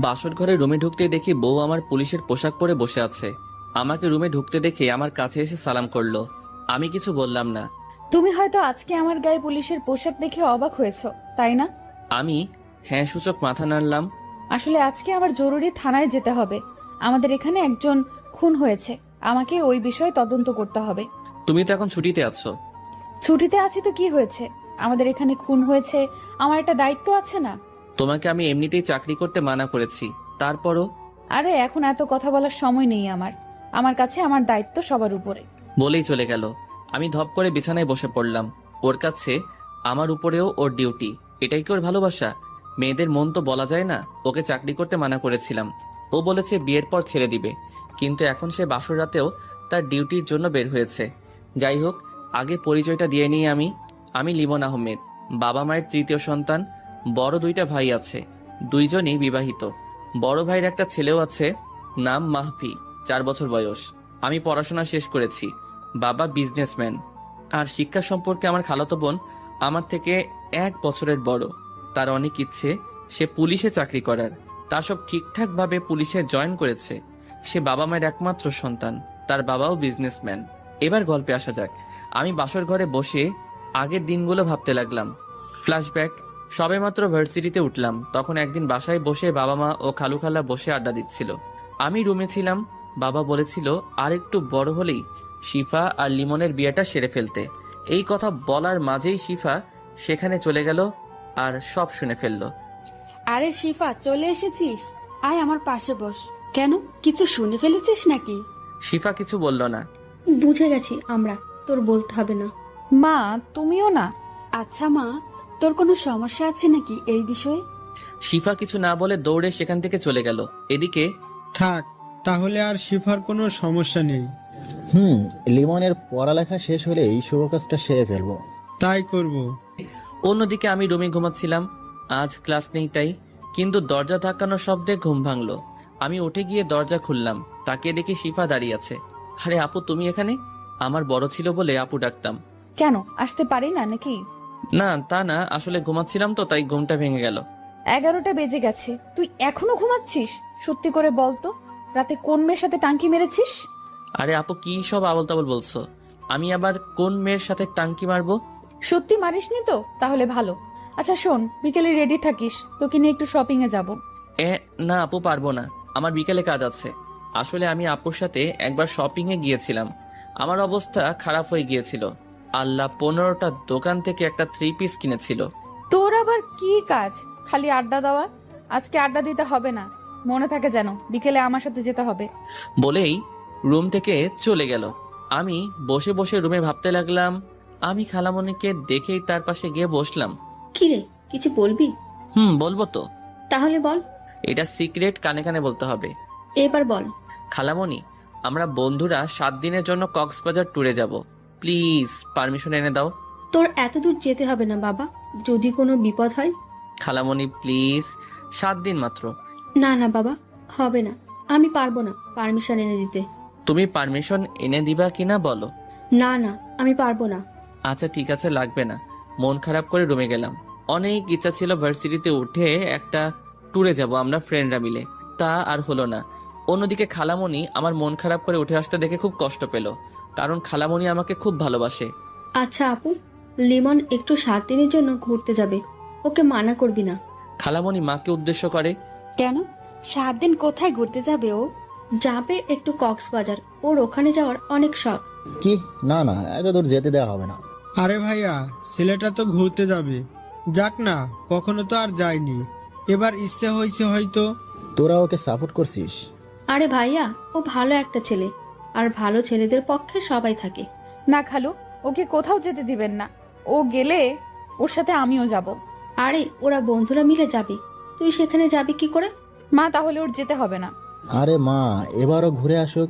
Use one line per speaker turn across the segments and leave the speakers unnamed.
বাসর ঘরে রুমে ঢুকতেই দেখি বউ আমার পুলিশের পোশাক পরে বসে আছে। আমাকে রুমে ঢুকতে দেখে আমার কাছে এসে সালাম করলো। আমি কিছু বললাম না।
তুমি হয়তো আজকে আমার গায়ে পুলিশের পোশাক দেখে অবাক হয়েছো, তাই না?
আমি হ্যাঁ সূচক মাথা নাড়লাম।
আসলে আজকে আমার জরুরি থানায় যেতে হবে। আমাদের এখানে একজন খুন হয়েছে, আমাকে ওই বিষয়ে তদন্ত করতে হবে।
তুমি তো এখন ছুটিতে আছো।
ছুটিতে আছি তো কি হয়েছে? আমাদের এখানে খুন হয়েছে, আমার একটা দায়িত্ব আছে না?
তোমাকে আমি এমনিতেই চাকরি করতে মানা করেছি, তারপরও।
আরে এখন এত কথা বলার সময় নেই আমার। আমার কাছে আমার দায়িত্ব সবার উপরে।
বলেই চলে গেল। আমি ধপ করে বিছানায় বসে পড়লাম। ওর কাছে আমার উপরেও ওর ডিউটি। এটাই কি ওর ভালোবাসা? মেয়েদের মন তো বলা যায় না। ওকে চাকরি করতে মানা করেছিলাম, ও বলেছে বিয়ের পর ছেড়ে দিবে, কিন্তু এখন সে বাসর রাতেও তার ডিউটির জন্য বের হয়েছে। যাই হোক, আগে পরিচয়টা দিয়ে নিই। আমি লিমন আহমেদ, বাবা মায়ের তৃতীয় সন্তান। বড় দুইটা ভাই আছে, দুইজনই বিবাহিত। বড় ভাইয়ের একটা ছেলেও আছে, নাম মাহফি, 4 বছর বয়স। আমি পড়াশোনা শেষ করেছি, বাবা বিজনেসম্যান। আর শিক্ষা সম্পর্কে আমার খালাতো বোন আমার থেকে 1 বছরের বড়। তার অনেক ইচ্ছে সে পুলিশে চাকরি করার। তা সব ঠিকঠাকভাবে পুলিশে জয়েন করেছে। সে বাবা মায়ের একমাত্র সন্তান, তার বাবাও বিজনেসম্যান। এবার গল্পে আসা যাক। আমি বাসর ঘরে বসে আগের দিনগুলো ভাবতে লাগলাম। ফ্ল্যাশব্যাক। সবেমাত্র ভার্সিটিতে উঠলাম, তখন একদিন বাসায় বসে বাবা মা ও খালু খালা বসে আড্ডা দিচ্ছিল। আমি রুমে ছিলাম। বাবা বলেছিল আর একটু বড় হলেই শিফা আর লিমনের বিয়েটা সেরে ফেলতে। এই কথা বলার মাঝেই শিফা সেখানে চলে গেল আর সব শুনে ফেলল।
আরে শিফা, চলে এসেছিস? আয় আমার পাশে বস। কেন, কিছু শুনে ফেলেছিস নাকি?
শিফা কিছু বলল না।
বুঝে গেছি আমরা, তোর বলতে হবে না।
মা, তুমিও না?
আচ্ছা মা, তোর কোনো সমস্যা আছে নাকি এই বিষয়ে?
শিফা কিছু না বলে দৌড়ে সেখান থেকে চলে গেল। এদিকে
থাক, তাহলে আর শিফার কোনো সমস্যা নেই।
লিমনের পড়ালেখা শেষ হলে এই শুভ কাজটা সেরে ফেলবো।
তাই করব।
অন্যদিকে আমি রুমে ঘুমাচ্ছিলাম। আজ ক্লাস নেই তাই, কিন্তু দরজা ধাক্কানোর শব্দে ঘুম ভাঙলো। আমি উঠে গিয়ে দরজা খুললাম, তাকিয়ে দেখি শিফা দাঁড়িয়ে আছে। আরে আপু, তুমি এখানে? আমার বড় ছিল বলে আপু ডাকতাম।
কেন, আসতে পারি না নাকি?
না তা না, আসলে ঘুমাচ্ছিলাম তো তাই ঘুমটা ভেঙে গেল।
11টা বেজে গেছে, তুই এখনো ঘুমাচ্ছিস? সত্যি করে বল তো, রাতে কোন মেয়ের সাথে টাঙ্কি মেরেছিস?
আরে আপু, কি সব আবল তাবল বলছো? আমি আবার কোন মেয়ের সাথে টাঙ্কি মারবো?
সত্যি মারিসনি তো? তাহলে ভালো। আচ্ছা শোন, বিকেলে রেডি থাকিস, তোকে নিয়ে একটু শপিং এ যাব।
না আপু, পারবো না, আমার বিকেলে কাজ আছে। আসলে আমি আপুর সাথে একবার শপিং এ গিয়েছিলাম, আমার অবস্থা খারাপ হয়ে গিয়েছিল। আল্লাহ, 15টা দোকান থেকে একটা 3 পিস কিনেছিল।
তোর আবার কি কাজ? খালি আড্ডা দেওয়া? আজকে আড্ডা দিতে হবে না, মনে থাকে যেন বিকেলে আমার সাথে যেতে হবে।
বলেই রুম থেকে চলে গেল। আমি বসে বসে রুমে ভাবতে লাগলাম। আমি খালামণিকে দেখেই তার পাশে গিয়ে বসলাম।
কি রে, কিছু বলবি?
বলবো তো।
তাহলে বল।
এটা সিক্রেট, কানে কানে বলতে হবে।
এবার বল।
খালামণি, আমরা বন্ধুরা 7 দিনের জন্য কক্সবাজার ট্যুরে যাব। প্লিজ পারমিশন এনে দাও।
তোর এত দূর যেতে হবে না বাবা, যদি কোনো বিপদ হয়।
খালামণি প্লিজ, 7 দিন মাত্র।
না না বাবা, হবে না, আমি পারবো না পারমিশন এনে দিতে।
তুমি পারমিশন এনে দিবা কিনা বলো।
না না, আমি পারবো না।
আচ্ছা ঠিক আছে, লাগবে না। মন খারাপ করে রুমে গেলাম। অনেক ইচ্ছা ছিল ভার্সিটিতে উঠে একটা ট্যুরে যাব আমরা ফ্রেন্ডরা মিলে, তা আর হলো না। অন্যদিকে খালামণি আমার মন খারাপ করে উঠে আসতে দেখে খুব কষ্ট পেল, কারণ খালামণি আমাকে খুব ভালোবাসে।
আচ্ছা আপু, লিমন একটু 7 দিনের জন্য ঘুরতে যাবে, ওকে মানা করবি না।
খালামণি মাকে উদ্দেশ্য করে।
কেন, 7 দিন কোথায় ঘুরতে যাবে ও?
যাবে একটু কক্সবাজার, ওর ওখানে যাওয়ার অনেক শখ।
কি? না না, এত দূর যেতে দেওয়া হবে না।
আরে ভাইয়া, ছেলেটা তো ঘুরতে যাবে, যাক না, কখনো তো আর যায়নি, এবার ইচ্ছে হয়েছে হয়তো।
তোরা ওকে সাপোর্ট করছিস?
আরে ভাইয়া, ও ভালো একটা ছেলে, আর ভালো ছেলেদের পক্ষে সবাই থাকে।
না খালু, ওকে কোথাও যেতে দিবেন না। ও গেলে ওর সাথে আমিও যাব।
আরে ওরা বন্ধুরা মিলে যাবে, তুই সেখানে যাবি কি করে?
মা, তাহলে ওর যেতে হবে না।
আরে মা, এবারও ঘুরে আসুক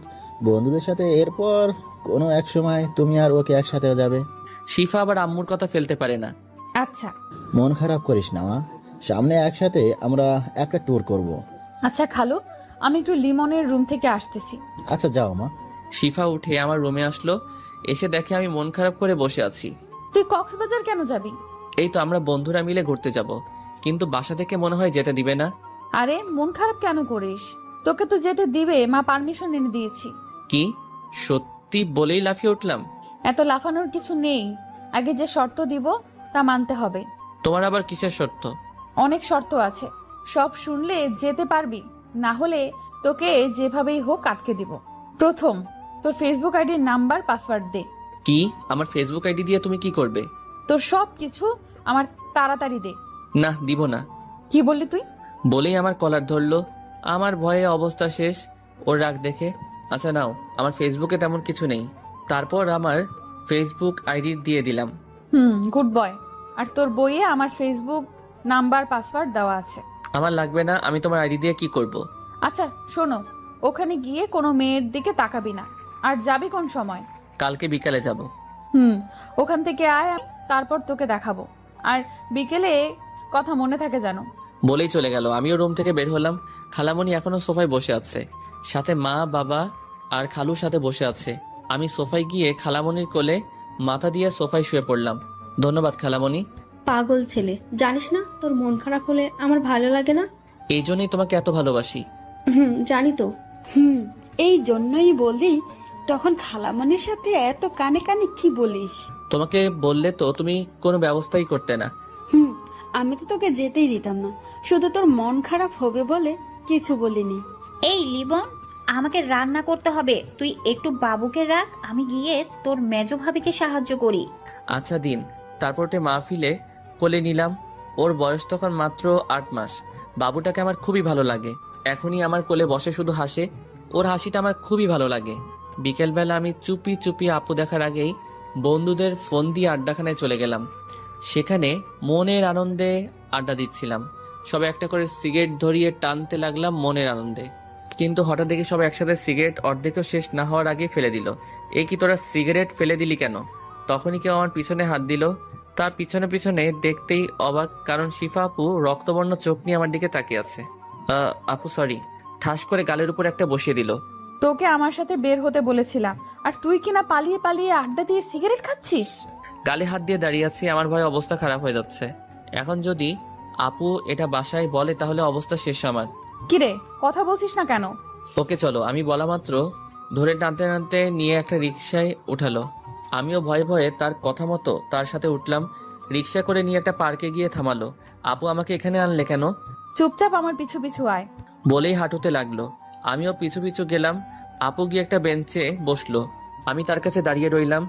বন্ধুদের সাথে, এরপর কোনো এক সময় তুমি আর ওকে একসাথে যাবে।
শিফা আবার আম্মুর কথা ফেলতে পারে না।
আচ্ছা
মন খারাপ করিস না মা, সামনে একসাথে আমরা একটা ট্যুর করব।
আচ্ছা খালু, আমি একটু লিমনের রুম থেকে আসতেছি।
আচ্ছা যাও মা।
শিফা উঠে আমার রুমে আসলো, এসে দেখে আমি মন খারাপ করে বসে আছি।
তুই কক্সবাজার কেন যাবি?
এই তো আমরা বন্ধুরা মিলে ঘুরতে যাব, কিন্তু বাসা থেকে মনে হয় যেতে দিবে না।
আরে মন খারাপ কেন করিস? তোকে তো যেতে দিবে, মা পারমিশন এনে দিয়েছি।
কি সত্যি বলেই লাফিয়ে উঠলাম।
এত লাফানোর কিছু নেই, আগে যে শর্ত দিব তা মানতে হবে।
তোমার আবার কিসের শর্ত?
অনেক শর্ত আছে, সব শুনলে যেতে পারবি, না হলে তোকে যেভাবেই হোক আটকে দিব। প্রথম, তোর ফেসবুক আইডির নাম্বার পাসওয়ার্ড দে।
কি? আমার ফেসবুক আইডি দিয়ে তুমি কি করবে?
তোর সব কিছু আমার তাড়াতাড়ি দে।
না, দিব না।
কি বললি তুই?
বলেই আমার কলার ধরলো। আমার ভয়ে অবস্থা শেষ ওর রাগ দেখে। আচ্ছা নাও, আমার ফেসবুকে তেমন কিছু নেই। তারপর আমার ফেসবুক আইডি দিয়ে দিলাম।
Good boy. আর তোর বইয়ে আমার ফেসবুক নাম্বার পাসওয়ার্ড দেওয়া আছে।
আমার লাগবে না, আমি তোমার আইডি দিয়ে কি করব?
আচ্ছা শোনো, ওখানে গিয়ে কোনো মেয়ের দিকে তাকাবি না। আর যাবি কোন সময়?
কালকে বিকালে যাব।
ওখান থেকে আয়, তারপর তোকে দেখাবো। আর বিকেলে কথা মনে থাকে জানো।
বলেই চলে গেল। আমিও রুম থেকে বের হলাম। খালামণি এখনো সোফায় বসে আছে, সাথে মা, বাবা আর খালুর সাথে বসে আছে। আমি সোফায় গিয়ে খালামণির কোলে মাথা দিয়ে সোফায় শুয়ে পড়লাম। ধন্যবাদ খালামণি।
পাগল ছেলে, জানিস না তোর মন খারাপ হলে আমার ভালো লাগে না?
এই জন্যই তোমাকে এত ভালোবাসি।
জানি তো।
এই জন্যই বলি, তখন খালামণির সাথে এত কানে কানে কি বলিস?
তোমাকে বললে তো তুমি কোনো ব্যবস্থাই করতে না।
আমি তো তোকে যেতেই দিতাম না, শুধু তোর মন খারাপ হবে বলে কিছু বলিনি।
এই লিবন, আমাকে রান্না করতে হবে, তুই একটু বাবুকে রাখ, আমি গিয়ে তোর মেজো ভাবিকে সাহায্য করি।
আচ্ছা দিন। তারপরতে মাহফিলে কোলে নিলাম। ওর বয়স তখন মাত্র 8 মাস। বাবুটাকে আমার খুবই ভালো লাগে। এখনই আমার কোলে বসে শুধু হাসে। ওর হাসিটা আমার খুবই ভালো লাগে। বিকেলবেলা আমি চুপি চুপি আপু দেখার আগেই বন্ধুদের ফোন দিয়ে আড্ডাখানায় চলে গেলাম। সেখানে মনের আনন্দে আড্ডা দিচ্ছিলাম। সবাই একটা করে সিগারেট ধরিয়ে টানতে লাগলাম মনের আনন্দে। কিন্তু হঠাৎ দেখি সবাই একসাথে সিগারেট অর্ধেকও শেষ না হওয়ার আগেই ফেলে দিল। এই কি তোরা সিগারেট ফেলে দিলি কেন? তখনই কেউ আমার পিছনে হাত দিল। তার পিছনে পিছনে দেখতেই অবাক, কারণ শিফা আপু রক্তবর্ণ চোখ নিয়ে আমার দিকে তাকিয়ে আছে। আপু সরি, ঠাস করে গালের উপর একটা বসিয়ে দিল।
তোকে আমার সাথে বের হতে বলেছিলাম, আর তুই কিনা পালিয়ে পালিয়ে আড্ডা দিয়ে সিগারেট খাচ্ছিস।
গালে হাত দিয়ে দাঁড়িয়ে আছি, আমার ভয়ে অবস্থা খারাপ হয়ে যাচ্ছে। এখন যদি আপু এটা বাসায় বলে তাহলে অবস্থা শেষ আমার।
কিরে, কথা বলছিস না কেন?
ওকে চলো, আমি বলা মাত্র ধরে টানতে টানতে নিয়ে একটা রিক্সায় উঠালো। আমিও ভয়ে ভয়ে তার কথা মতো তার সাথে উঠলাম। রিক্সা করে নিয়ে একটা পার্কে গিয়ে থামালো। আপু আমাকে এখানে আনলে কেন?
চুপচাপ আমার পিছু পিছু আয়।
বলেই হাঁটুতে লাগলো। আমিও পিছু পিছু গেলাম। আপু গিয়ে একটা বেঞ্চে বসলো। আমি তার কাছে দাঁড়িয়ে রইলাম।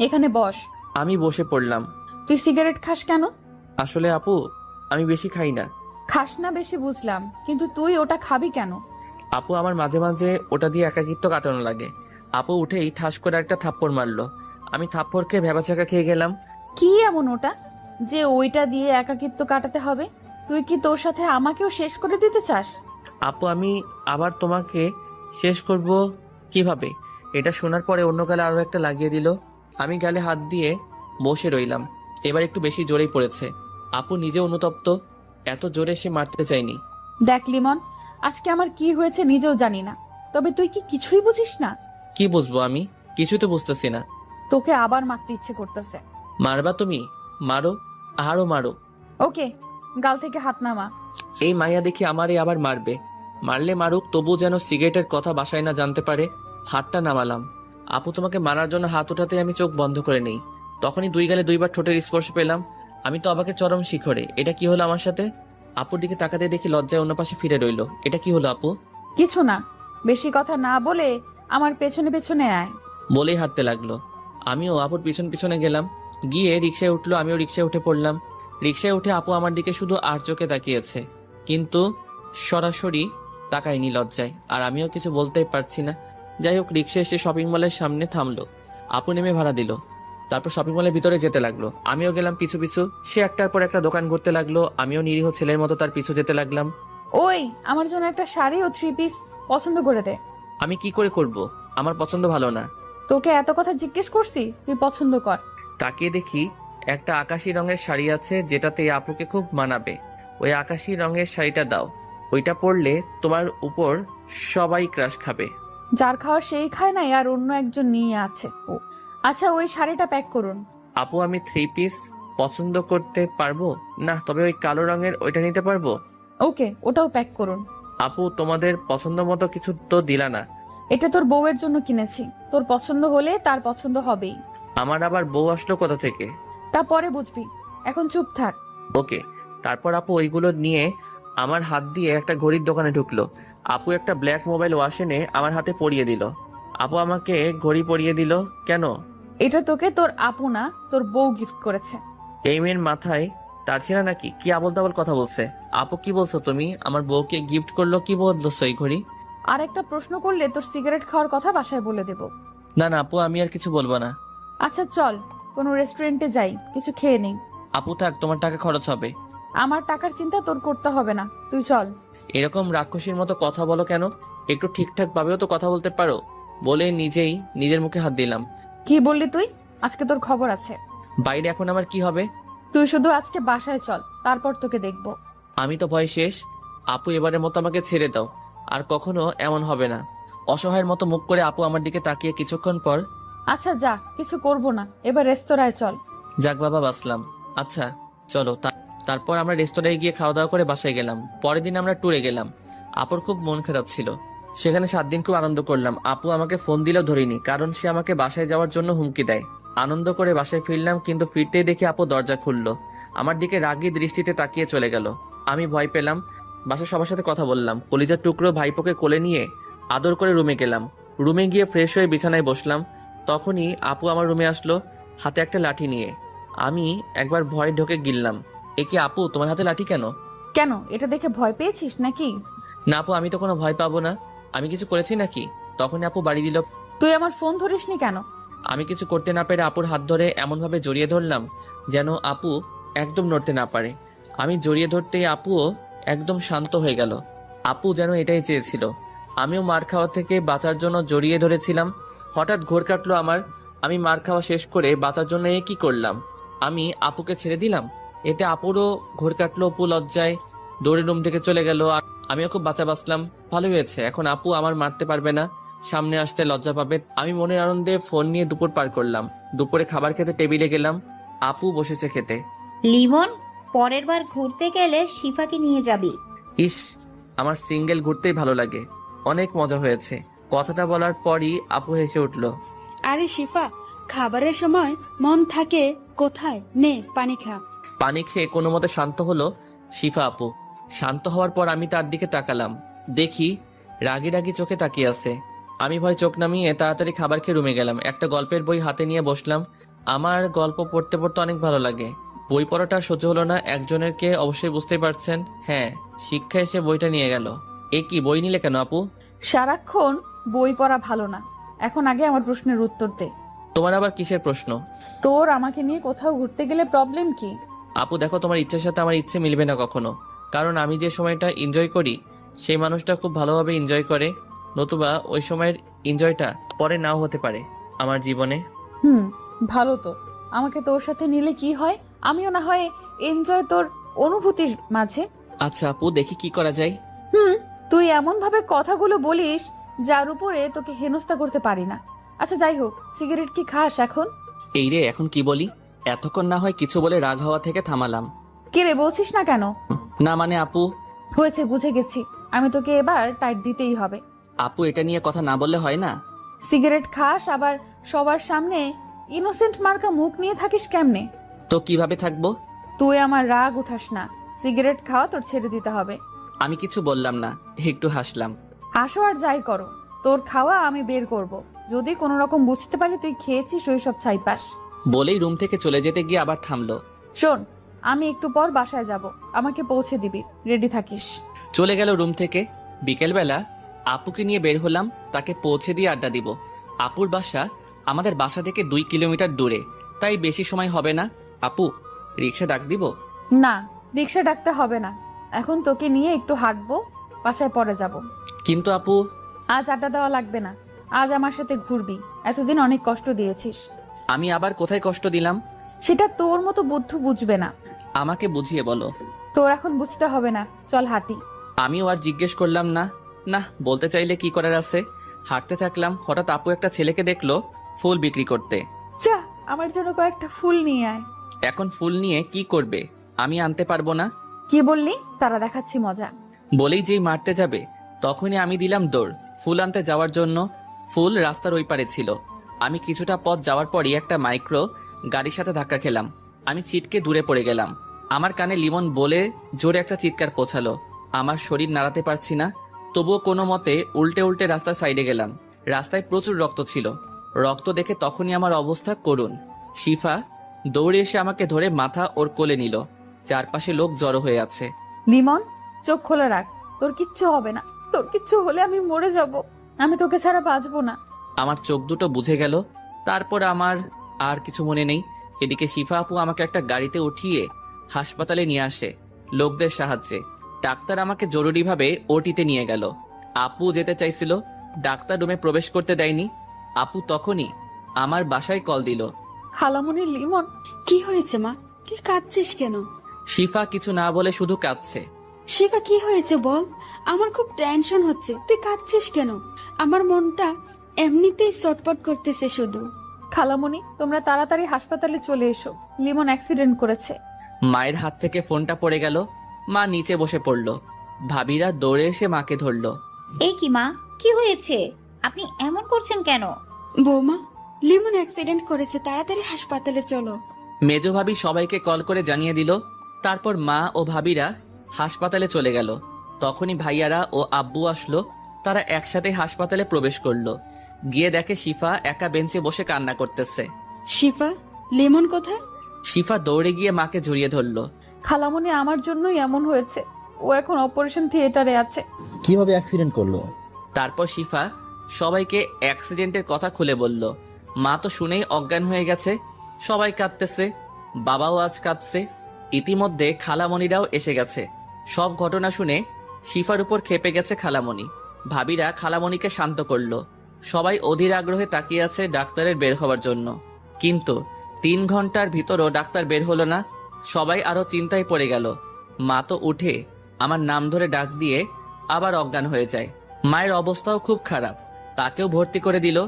এখানে বস।
আমি বসে পড়লাম।
তুই সিগারেট খাস কেন?
আসলে আপু আমি বেশি খাই না।
খাস না বেশি বুঝলাম, কিন্তু তুই ওটা খাবি কেন?
আপু আমার মাঝে মাঝে ওটা দিয়ে একাকিত্ব কাটানো লাগে। আপু উঠেই ঠাস করে একটা থাপ্পড় মারলো। আমি থাপ্পড় খেয়ে ভেবাচাকা খেয়ে গেলাম।
কি এমন ওটা যে ওইটা দিয়ে একাকিত্ব কাটাতে হবে? তুই কি তোর সাথে আমাকেও শেষ করে দিতে চাস?
আপু আমি আবার তোমাকে শেষ করব কিভাবে? এটা শোনার পরে অন্য গালে আরও একটা লাগিয়ে দিল। আমি গালে হাত দিয়ে বসে রইলাম। এবার একটু বেশি জোরেই পড়েছে। আপু নিজে অনুতপ্ত, এত জোরে সে মারতে চাইনি।
দেখ লিমন, আজকে আমার কি হয়েছে নিজেও জানি না, তবে তুই কি কিছুই বুঝিস না?
কি বুঝবো আমি? কিছুই তো বুঝতেছি না।
তোকে আবার মারতে ইচ্ছে করতেছে।
মারবা তুমি? মারো, আরও মারো।
ওকে, গাল থেকে হাত নামা।
এই মাইয়া দেখি আমারে আবার মারবে। মারলে মারুক, তবু যেন সিগারেটের কথা বাসায় না জানতে পারে। হাতটা নামালাম। আপু তোমাকে মারার জন্য হাত উঠাতে আমি চোখ বন্ধ করে নেই। তখনই 2 গালে 2বার ঠোঁটের স্পর্শ পেলাম। আমি তো অবাকের চরম শিখরে। এটা কি হলো আমার সাথে? আপুর দিকে তাকাতে দেখি লজ্জায় অন্য পাশে ফিরে রইল। এটা কি হলো আপু?
কিছু না, বেশি কথা না বলে আমার পেছনে পেছনে আয়।
বলেই হাঁটতে লাগলো। আমিও আপুর পিছন পিছনে গেলাম। গিয়ে রিক্সায় উঠলো, আমিও রিক্সায় উঠে পড়লাম। রিক্সায় উঠে আপু আমার দিকে শুধু আর চোখে তাকিয়েছে, কিন্তু সরাসরি তাকায়নি লজ্জায়। আর আমিও কিছু বলতেই পারছি না। যাই হোক, রিক্সা এসে শপিং মলের সামনে থামলো। আপু নেমে ভাড়া দিল। তারপর শপিং মলের ভিতরে যেতে লাগলো। আমিও গেলাম পিছু পিছু। সে একটার পর একটা দোকান ঘুরতে লাগলো। আমিও নিরীহ ছেলের মতো তার পিছু যেতে লাগলাম।
ওই, আমার জন্য একটা শাড়ি ও 3 পিস পছন্দ করে দে।
আমি কি করে করব? আমার পছন্দ ভালো না।
তোকে এত কথা জিজ্ঞেস করছি, তুই পছন্দ কর।
তাকিয়ে দেখি একটা আকাশি রঙের শাড়ি আছে, যেটাতে এই আপুকে খুব মানাবে। ওই আকাশি রঙের শাড়িটা দাও। ওইটা পরলে তোমার উপর সবাই ক্রাশ খাবে।
যার খাওয়ার সেই খায় না, আর অন্য একজন নিয়ে আছে ও। আচ্ছা, ওই শাড়িটা প্যাক করুন।
আপু আমি 3 পিস পছন্দ করতে পারবো না, তবে ওই কালো রঙের ওইটা নিতে পারবো।
ওকে, ওটাও প্যাক করুন।
আপু তোমাদের পছন্দ মতো কিছু তো দিলা না।
এটা তোর বউয়ের জন্য কিনেছি, তোর পছন্দ হলে তার পছন্দ হবেই।
আমার আবার বউ আসলো কোথা থেকে?
তা পরে বুঝবি, এখন চুপ থাক।
ওকে। তারপর আপু ওইগুলো নিয়ে আমার হাত দিয়ে একটা ঘড়ির দোকানে ঢুকলো। আপু একটা ব্ল্যাক মোবাইল ওয়াশ এনে আমার হাতে পরিয়ে দিল। আপু আমাকে ঘড়ি পরিয়ে দিল কেন?
এটা তোকে তোর আপু না, তোর বউ গিফট করেছে।
এই মেয়ের মাথায় তার ছিল নাকি? কি আবল তাবল কথা বলছে। আপু কি বলছো তুমি? আমার বউকে গিফট করলো? কি বলছো এই ঘড়ি?
আর একটা প্রশ্ন করলে তোর সিগারেট খাওয়ার কথা বাসায় বলে দেব।
না না আপু, আমি আর কিছু বলবো না।
আচ্ছা চল, কোনো রেস্টুরেন্টে যাই, কিছু খেয়ে নেই।
আপু থাক, তোমার টাকা খরচ হবে।
আমার টাকার চিন্তা তোর করতে হবে না, তুই চল।
এরকম রাক্ষসীর মতো কথা বলো কেন? একটু ঠিকঠাক ভাবেও তো কথা বলতে পারো। বলে নিজেই নিজের মুখে হাত দিলাম।
কি বললি তুই? আজকে তোর খবর আছে।
বাইরে এখন আমার কি হবে?
তুই শুধু আজকে বাসায় চল, তারপর তোকে দেখবো।
আমি তো ভয় শেষ। আপু এবারের মতো আমাকে ছেড়ে দাও, আর কখনো এমন হবে না। অসহায়ের মতো মুখ করে আপু আমার দিকে তাকিয়ে কিছুক্ষণ পর,
আচ্ছা যা, কিছু করবো না, এবার রেস্তোরাঁয় চল।
যাক বাবা বাসলাম। আচ্ছা চলো। তারপর আমরা রেস্তোরাঁয় গিয়ে খাওয়া দাওয়া করে বাসায় গেলাম। পরের দিন আমরা ট্যুরে গেলাম। আপুর খুব মন খারাপ ছিল। সেখানে 7 দিন খুব আনন্দ করলাম। আপু আমাকে ফোন দিলেও ধরিনি, কারণ সে আমাকে বাসায় যাওয়ার জন্য হুমকি দেয়। আনন্দ করে বাসায় ফিরলাম, কিন্তু ফিরতেই দেখি আপু দরজা খুললো। আমার দিকে রাগী দৃষ্টিতে তাকিয়ে চলে গেল। আমি ভয় পেলাম। বাসার সবার সাথে কথা বললাম। কলিজার টুকরো ভাইপোকে কোলে নিয়ে আদর করে রুমে গেলাম। রুমে গিয়ে ফ্রেশ হয়ে বিছানায় বসলাম। তখনই আপু আমার রুমে আসলো, হাতে একটা লাঠি নিয়ে। আমি একবার ভয় ঢোকে গিললাম, এ কি আপু, তোমার হাতে লাঠি কেন?
কেন, এটা দেখে ভয় পেয়েছিস নাকি?
না আপু, আমি তো কোনো ভয় পাবো না। আমি কিছু করেছি নাকি? তখনই আপু বাড়ি দিল।
তুই আমার ফোন ধরিসনি কেন?
আমি কিছু করতে না পেরে আপুর হাত ধরে এমনভাবে জড়িয়ে ধরলাম যেন আপু একদম নড়তে না পারে। আমি জড়িয়ে ধরতেই আপুও একদম শান্ত হয়ে গেল। আপু যেন এটাই চেয়েছিল। আমিও মার খাওয়া থেকে বাঁচার জন্য জড়িয়ে ধরেছিলাম। হঠাৎ ঘোর কাটলো আমার। আমি মার খাওয়া শেষ করে বাঁচার জন্য কি করলাম? আমি আপুকে ছেড়ে দিলাম। এতে আপুরও ঘোর কাটলো। অপু লজ্জায় দৌড়ে রুম থেকে চলে গেল। আর আমিও খুব বাঁচা বাঁচলাম। ভালো হয়েছে, এখন আপু আমার মারতে পারবে না, সামনে আসতে লজ্জা পাবে। আমি মনের আনন্দে ফোন নিয়ে দুপুর পার করলাম। দুপুরে খাবার খেতে টেবিলে গেলাম। আপু বসেছে খেতে।
লিমন, পরের বার ঘুরতে গেলে শিফাকে নিয়ে যাবি।
ইস, আমার সিঙ্গেল ঘুরতেই ভালো লাগে। অনেক মজা হয়েছে। কথাটা বলার পরই আপু হেসে উঠল।
আরে শিফা, খাবারের সময় মন থাকে কোথায়? নে পানি খা।
পানি খেয়ে কোনো মতে শান্ত হলো শিফা আপু। শান্ত হওয়ার পর আমি তার দিকে তাকালাম। দেখি রাগি রাগি চোখে তাকিয়ে আছে। আমি ভয় চোখ নামিয়ে তাড়াতাড়ি খাবার খেয়ে রুমে গেলাম। একটা গল্পের বই হাতে নিয়ে বসলাম। আমার গল্প পড়তে পড়তে অনেক ভালো লাগে। বই পড়াটা সহ্য হলো না একজনেরকে, অবশ্যই বুঝতেই পারছেন। হ্যাঁ, শিক্ষা এসে বইটা নিয়ে গেল। এ কি, বই নিলে কেন আপু?
সারাক্ষণ বই পড়া ভালো না, এখন আগে আমার প্রশ্নের উত্তর দে।
তোমার আবার কিসের প্রশ্ন?
তোর আমাকে নিয়ে কোথাও ঘুরতে গেলে প্রবলেম কি?
আপু দেখো, তোমার ইচ্ছের সাথে আমার ইচ্ছে মিলবে না কখনো। কারণ আমি যে সময়টা এনজয় করি সেই মানুষটা খুব ভালোভাবে এনজয় করে, নতুবা ওই সময়ের এনজয়টা পরে নাও হতে পারে আমার জীবনে।
ভালো তো, আমাকে তোর সাথে নিলে কি হয়, আমিও না হয় এনজয় তোর অনুভূতির মাঝে।
আচ্ছা আপু, দেখি কি করা যায়।
তুই এমন ভাবে কথাগুলো বলিস যার উপরে তোকে হেনস্থা করতে পারি না। আচ্ছা যাই হোক, সিগারেট কি খাস এখন?
এই রে, এখন কি বলি? এতক্ষণ না হয় কিছু বলে রাগ হওয়া থেকে থামালাম।
কে রে, বলছিস না কেন?
না মানে আপু।
হয়েছে, বুঝে গেছি, আমি তোকে এবার টাইট দিতেই হবে।
আপু এটা নিয়ে কথা না বললে হয় না?
সিগারেট খাস, আবার সবার সামনে ইনোসেন্ট মার্কা মুখ নিয়ে থাকিস কেমনে?
তো কিভাবে থাকবো?
তুই আমার রাগ উঠাস না, সিগারেট খাওয়া তোর ছেড়ে দিতে হবে।
আমি কিছু বললাম না, একটু হাসলাম।
হাসো আর যাই করো, তোর খাওয়া আমি বের করব। যদি কোনো রকম বুঝতে পারি তুই খেয়েছিস ওই সব ছাইপাস।
বলেই রুম থেকে চলে যেতে গিয়ে আবার থামলো।
শোন, আমি একটু পর বাসায় যাব, আমাকে পৌঁছে দিবি, রেডি থাকিস।
চলে গেল রুম থেকে। বিকেলবেলা আপুকে নিয়ে বের হলাম, তাকে পৌঁছে দিয়ে আড্ডা দিব। আপুর বাসা আমাদের বাসা থেকে 2 কিলোমিটার দূরে, তাই বেশি সময় হবে না। আপু, রিক্সা ডাক দিব?
না, রিক্সা ডাকতে হবে না, এখন তোকে নিয়ে একটু হাঁটবো, বাসায় পরে যাব।
কিন্তু আপু।
আজ আড্ডা দেওয়া লাগবে না, আজ আমার সাথে ঘুরবি। এতদিন অনেক কষ্ট দিয়েছিস।
আমি আবার কোথায় কষ্ট দিলাম?
সেটা তোর মতো বুদ্ধু বুঝবে না।
আমাকে বুঝিয়ে বলো।
তোর এখন বুঝতে হবে না, চল হাঁটি।
আমিও আর জিজ্ঞেস করলাম না। না, বলতে চাইলে কি করার আছে। হাঁটতে থাকলাম। হঠাৎ আপু একটা ছেলেকে দেখলো ফুল বিক্রি করতে।
যা, আমার জন্য কয়েকটা ফুল নিয়ে আয়।
এখন ফুল নিয়ে কি করবে? আমি আনতে পারবো না।
কি বললি? তারা দেখাচ্ছি মজা।
বলেই যেই মারতে যাবে তখনই আমি দিলাম দৌড় ফুল আনতে যাওয়ার জন্য। ফুল রাস্তার ওই পারে ছিল। আমি কিছুটা পথ যাওয়ার পরই একটা মাইক্রো গাড়ির সাথে ধাক্কা খেলাম। আমি ছিটকে দূরে পড়ে গেলাম। আমার কানে লিমন বলে জোরে একটা চিৎকার পৌঁছালো। আমার শরীর নাড়াতে পারছি না, তবুও কোনো মতে উল্টে উল্টে রাস্তার সাইডে গেলাম। রাস্তায় প্রচুর রক্ত ছিল। রক্ত দেখে তখনই আমার অবস্থা করুণ। শিফা দৌড়ে এসে আমাকে ধরে মাথা ওর কোলে নিল। চারপাশে লোক জড়ো হয়ে আছে।
লিমন, চোখ খোলা রাখ, তোর কিচ্ছু হবে না। তোর কিচ্ছু হলে আমি মরে যাব। আমি তোকে ছাড়া বাঁচবো না।
আমার চোখ দুটো বুঝে গেল। তারপর আমার আর কিছু মনে নেই। এদিকে শিফা আপু আমাকে একটা গাড়িতে উঠিয়ে হাসপাতালে নিয়ে আসে লোকদের সাহায্যে। ডাক্তার আমাকে জরুরিভাবে ওটিতে নিয়ে গেল। আপু যেতে চাইছিল, ডাক্তার রুমে প্রবেশ করতে দেয়নি। আপু তখনই আমার বাসায় কল দিল।
খালামণি, লিমন।
কি হয়েছে মা? তুই কাঁদছিস কেন?
শিফা কিছু না বলে শুধু কাঁদছে।
শিফা কি হয়েছে বল? আমার খুব টেনশন হচ্ছে। তুই কাঁদছিস কেন? আমার মনটা এমনিতেই চটপট করতেছে শুধু।
খালামণি, তোমরা তাড়াতাড়ি হাসপাতালে চলে এসো। লিমন অ্যাক্সিডেন্ট করেছে।
মায়ের হাত থেকে ফোনটা পড়ে গেল। মা নিচে বসে পড়ল। ভাবিরা দৌড়ে এসে মাকে ধরল।
এই কি মা, কি হয়েছে? আপনি এমন করছেন কেন?
বৌমা, লিমন অ্যাক্সিডেন্ট করেছে, তাড়াতাড়ি হাসপাতালে চলো।
মেজো ভাবি সবাইকে কল করে জানিয়ে দিল। তারপর মা ও ভাবিরা হাসপাতালে চলে গেল। তখনই ভাইয়ারা ও আব্বু আসলো। তারা একসাথে হাসপাতালে প্রবেশ করলো। গিয়ে দেখে শিফা একা বেঞ্চে বসে কান্না করতেছে।
শিফা, লিমন কোথায়?
শিফা দৌড়ে গিয়ে মাকে জড়িয়ে ধরল।
খালামণি, আমার জন্যই এমন হয়েছে। ও এখন অপারেশন থিয়েটারে আছে।
কিভাবে অ্যাক্সিডেন্ট করলো?
তারপর শিফা সবাইকে অ্যাক্সিডেন্টের কথা খুলে বলল। মা তো শুনেই অজ্ঞান হয়ে গেছে। সবাই কাঁদতেছে, বাবাও আজ কাঁদছে। ইতিমধ্যে খালামণিরাও এসে গেছে। সব ঘটনা শুনে শিফার উপর খেপে গেছে খালামণি। ভাবিরা খালামণিকে শান্ত করলো। সবাই অধীর আগ্রহে তাকিয়ে আছে ডাক্তারের বের হওয়ার জন্য। কিন্তু 3 ঘন্টার ভিতরও ডাক্তার বের হলো না। সবাই আরো চিন্তায় পড়ে গেল। মা তো উঠে আমার নাম ধরে ডাক দিয়ে আবার অজ্ঞান হয়ে যায়। মায়ের অবস্থাও খুব খারাপ, তাকেও ভর্তি করে দিল।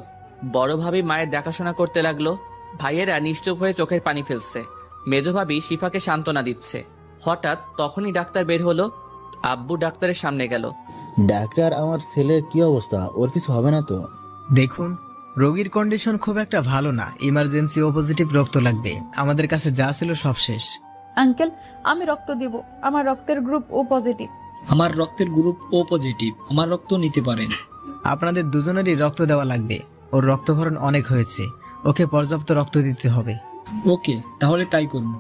বড় ভাবি মায়ের দেখাশোনা করতে লাগলো। ভাইয়েরা নিশ্চুপ হয়ে চোখের পানি ফেলছে। মেজো ভাবি শিফাকে সান্ত্বনা দিচ্ছে। হঠাৎ তখনই ডাক্তার বের হলো। আব্বু ডাক্তারের সামনে গেল।
ডাক্তার, আমার ছেলের কি অবস্থা? ওর কিছু হবে না তো?
দেখুন, রোগীর কন্ডিশন খুব একটা ভালো না। ইমার্জেন্সি ও পজিটিভ রক্ত লাগবে। আমাদের কাছে যা ছিল সব শেষ।
আঙ্কেল, আমি রক্ত দিব। আমার রক্তের গ্রুপ ও পজিটিভ।
আমার রক্তের গ্রুপ ও পজিটিভ। আমার রক্ত নিতে পারেন।
আপনাদের দুজনেরই রক্ত দেওয়া লাগবে। ওর রক্তক্ষরণ অনেক হয়েছে। ওকে পর্যাপ্ত রক্ত দিতে হবে।
ওকে, তাহলে তাই করুন।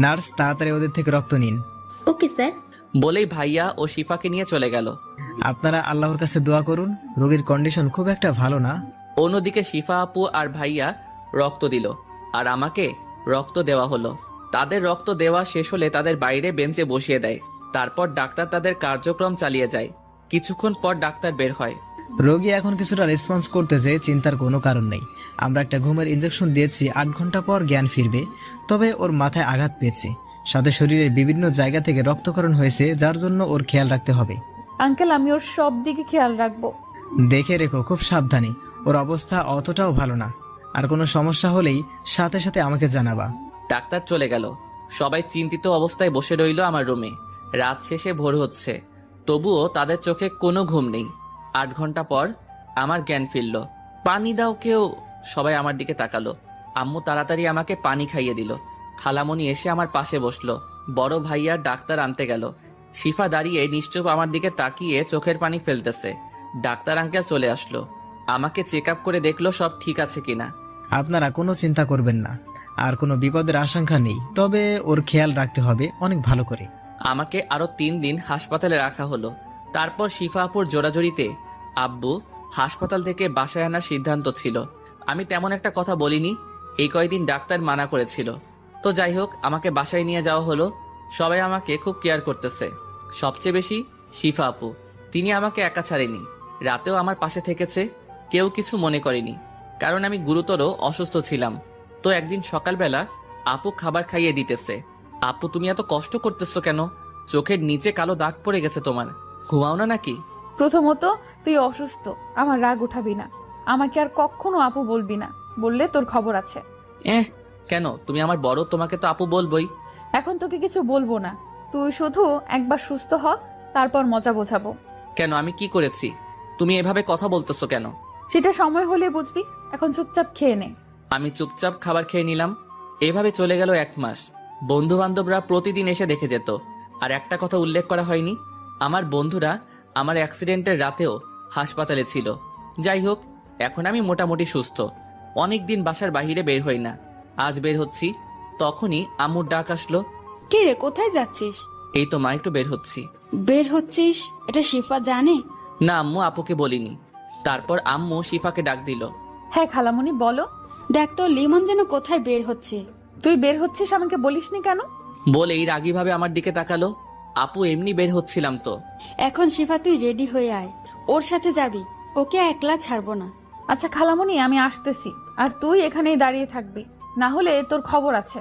নার্স, তাড়াতাড়ি ওদের থেকে রক্ত নিন।
Okay sir.
বলেই ভাইয়া ও শিফাকে নিয়ে চলে গেল।
আপনারা আল্লাহর কাছে দোয়া করুন। রোগীর কন্ডিশন খুব একটা ভালো না।
অন্যদিকে শিফা আপু আর ভাইয়া রক্ত দিল, আর আমাকে রক্ত দেওয়া হলো। তাদের রক্ত দেওয়া শেষ হলে তাদের বাইরে বেঞ্চে বসিয়ে দেয়। তারপর ডাক্তার তাদের কার্যক্রম চালিয়ে যায়। কিছুক্ষণ পর ডাক্তার বের হয়।
রোগী এখন কিছুটা রেসপন্স করতেছে, চিন্তার কোনো কারণ নেই। আমরা একটা ঘুমের ইনজেকশন দিয়েছি, 8 ঘন্টা পর জ্ঞান ফিরবে। তবে ওর মাথায় আঘাত পেয়েছে, সাথে শরীরের বিভিন্ন জায়গা থেকে রক্তক্ষরণ হয়েছে, যার জন্য ওর খেয়াল রাখতে হবে।
আঙ্কেল, আমি ওর সব দিকে খেয়াল রাখবো।
দেখে রেখো, খুব সাবধানে। ওর অবস্থা অতটাও ভালো না। আর কোনো সমস্যা হলেই সাথে সাথে আমাকে জানাবা।
ডাক্তার চলে গেল। সবাই চিন্তিত অবস্থায় বসে রইল আমার রুমে। রাত শেষে ভোর হচ্ছে, তবুও তাদের চোখে কোনো ঘুম নেই। 8 ঘন্টা পর আমার জ্ঞান ফিরল। পানি দাও কেউ, সবাই আমার দিকে তাকালো। আম্মু তাড়াতাড়ি আমাকে পানি খাইয়ে দিল। খালামণি এসে আমার পাশে বসলো। বড় ভাইয়া ডাক্তার আনতে গেল। শিফা দাঁড়িয়ে নিশ্চুপ আমার দিকে তাকিয়ে চোখের পানি ফেলতেছে। ডাক্তার আঙ্কেল চলে আসলো। আমাকে চেক আপ করে দেখলো সব ঠিক আছে কিনা।
আপনারা কোনো চিন্তা করবেন না, আর কোনো বিপদের আশঙ্কা নেই। তবে ওর খেয়াল রাখতে হবে অনেক ভালো করে।
আমাকে আরো 3 দিন হাসপাতালে রাখা হলো। তারপর শিফা আপুর জোরাজোরিতে আব্বু হাসপাতাল থেকে বাসায় আনার সিদ্ধান্ত ছিল। আমি তেমন একটা কথা বলিনি। এই কয়েকদিন ডাক্তার মানা করেছিল। তো যাই হোক, আমাকে বাসায় নিয়ে যাওয়া হলো। সবাই আমাকে খুব কেয়ার করতেছে, সবচেয়ে বেশি শিফা আপু। তিনি আমাকে একা ছাড়েনি, রাতেও আমার পাশে থেকেছে। কেউ কিছু মনে করেনি, কারণ আমি গুরুতর অসুস্থ ছিলাম। তো একদিন সকালবেলা আপু খাবার খাইয়ে দিতেছে। আপু, তুমি এত কষ্ট করতেছো কেন? চোখের নিচে কালো দাগ পড়ে গেছে তোমার, ঘুমাও না নাকি?
প্রথমত, তুই অসুস্থ, আমার রাগ উঠাবি না। আমাকে আর কখনো আপু বলবি না, বললে তোর খবর আছে।
কেন? তুমি আমার বড়, তোমাকে তো আপু বলবোই।
এখন তোকে কিছু বলবো না। তুই শুধু একবার সুস্থ হ, তারপর মজা বোঝাবো।
কেন, আমি কি করেছি? তুমি এভাবে কথা বলতেছো কেন?
সেটা সময় হলে বুঝবি, এখন চুপচাপ খেয়ে নে।
আমি চুপচাপ খাবার খেয়ে নিলাম। এভাবে চলে গেল 1 মাস। বন্ধু বান্ধবরা প্রতিদিন এসে দেখে যেত। আর একটা কথা উল্লেখ করা হয়নি, আমার বন্ধুরা আমার অ্যাক্সিডেন্টের রাতেও হাসপাতালে ছিল। যাই হোক, এখন আমি মোটামুটি সুস্থ। অনেক দিন বাসার বাইরে বের হই না। আজ বের হচ্ছি, তখনই আম্মুর ডাক আসলো।
কে রে, কোথায় যাচ্ছিস?
এই তো মা, একটু বের হচ্ছি।
বের হচ্ছিস? এটা শিফা জানে?
না আম্মু, আপুকে বলিনি। তারপর আম্মু শিফাকে ডাক দিল।
হ্যাঁ খালামণি, বলো।
দেখ তো লিমন যেন কোথায় বের হচ্ছে।
তুই বের হচ্ছিস, আমাকে বলিসনি কেন?
বলেই রাগীভাবে আমার দিকে তাকালো। আপু, এমনি বের হচ্ছিলাম তো।
এখন শিফা তুই রেডি হয়ে আয়, ওর সাথে যাবি, ওকে একলা ছাড়বো না।
আচ্ছা খালামণি, আমি আসতেছি, আর তুই এখানেই দাঁড়িয়ে থাকবি, না হলে তোর খবর আছে।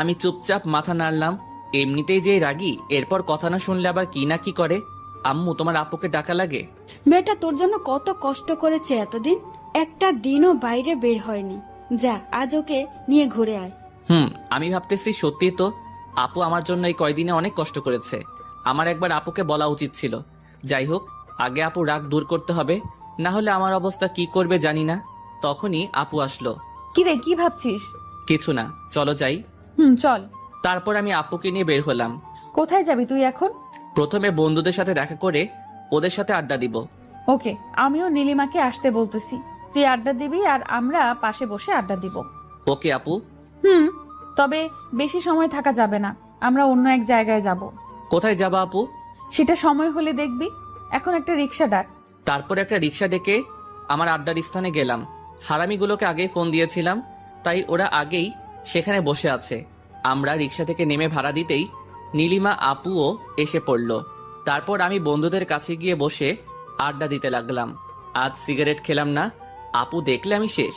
আমি চুপচাপ মাথা নাড়লাম। এমনিতেই যে রাগী, এরপর কথা না শুনলে আবার কি না কি করে। আম্মু, তোমার আপুকে ডাকা লাগে?
মেয়েটা তোর জন্য কত কষ্ট করেছে এতদিন, একটা দিনও বাইরে বের হয়নি। যা, আজ ওকে নিয়ে ঘুরে আয়।
আমি ভাবতেছি সত্যি তো আপু আমার জন্য এই কয়দিনে অনেক কষ্ট করেছে। আমার একবার আপুকে বলা উচিত ছিল। যাই হোক, আগে আপু রাগ দূর করতে হবে, না হলে আমার অবস্থা কি করবে জানি না। তখনই আপু আসলো।
কি রে, কি ভাবছিস?
কিছু না, চলো যাই।
চল।
তারপর আমি আপুকে নিয়ে বের হলাম।
কোথায় যাবি তুই এখন?
প্রথমে বন্ধুদের সাথে দেখা করে ওদের সাথে আড্ডা দিব।
ওকে, আমিও নীলিমাকে আসতে বলতেছি, তুই আড্ডা দিবি আর আমরা পাশে বসে আড্ডা দিব।
ওকে আপু।
তবে বেশি সময় থাকা যাবে না, আমরা অন্য এক জায়গায় যাব।
কোথায় যাবা আপু?
সেটা সময় হলে দেখবি। এখন একটা রিক্সা ডাক।
তারপর একটা রিক্সা ডেকে আমার আড্ডার স্থানে গেলাম। হারামিগুলোকে আগেই ফোন দিয়েছিলাম, তাই ওরা আগেই সেখানে বসে আছে। আমরা রিক্সা থেকে নেমে ভাড়া দিতেই নীলিমা আপুও এসে পড়ল। তারপর আমি বন্ধুদের কাছে গিয়ে বসে আড্ডা দিতে লাগলাম। আজ সিগারেট খেলাম না, আপু দেখলে আমি শেষ।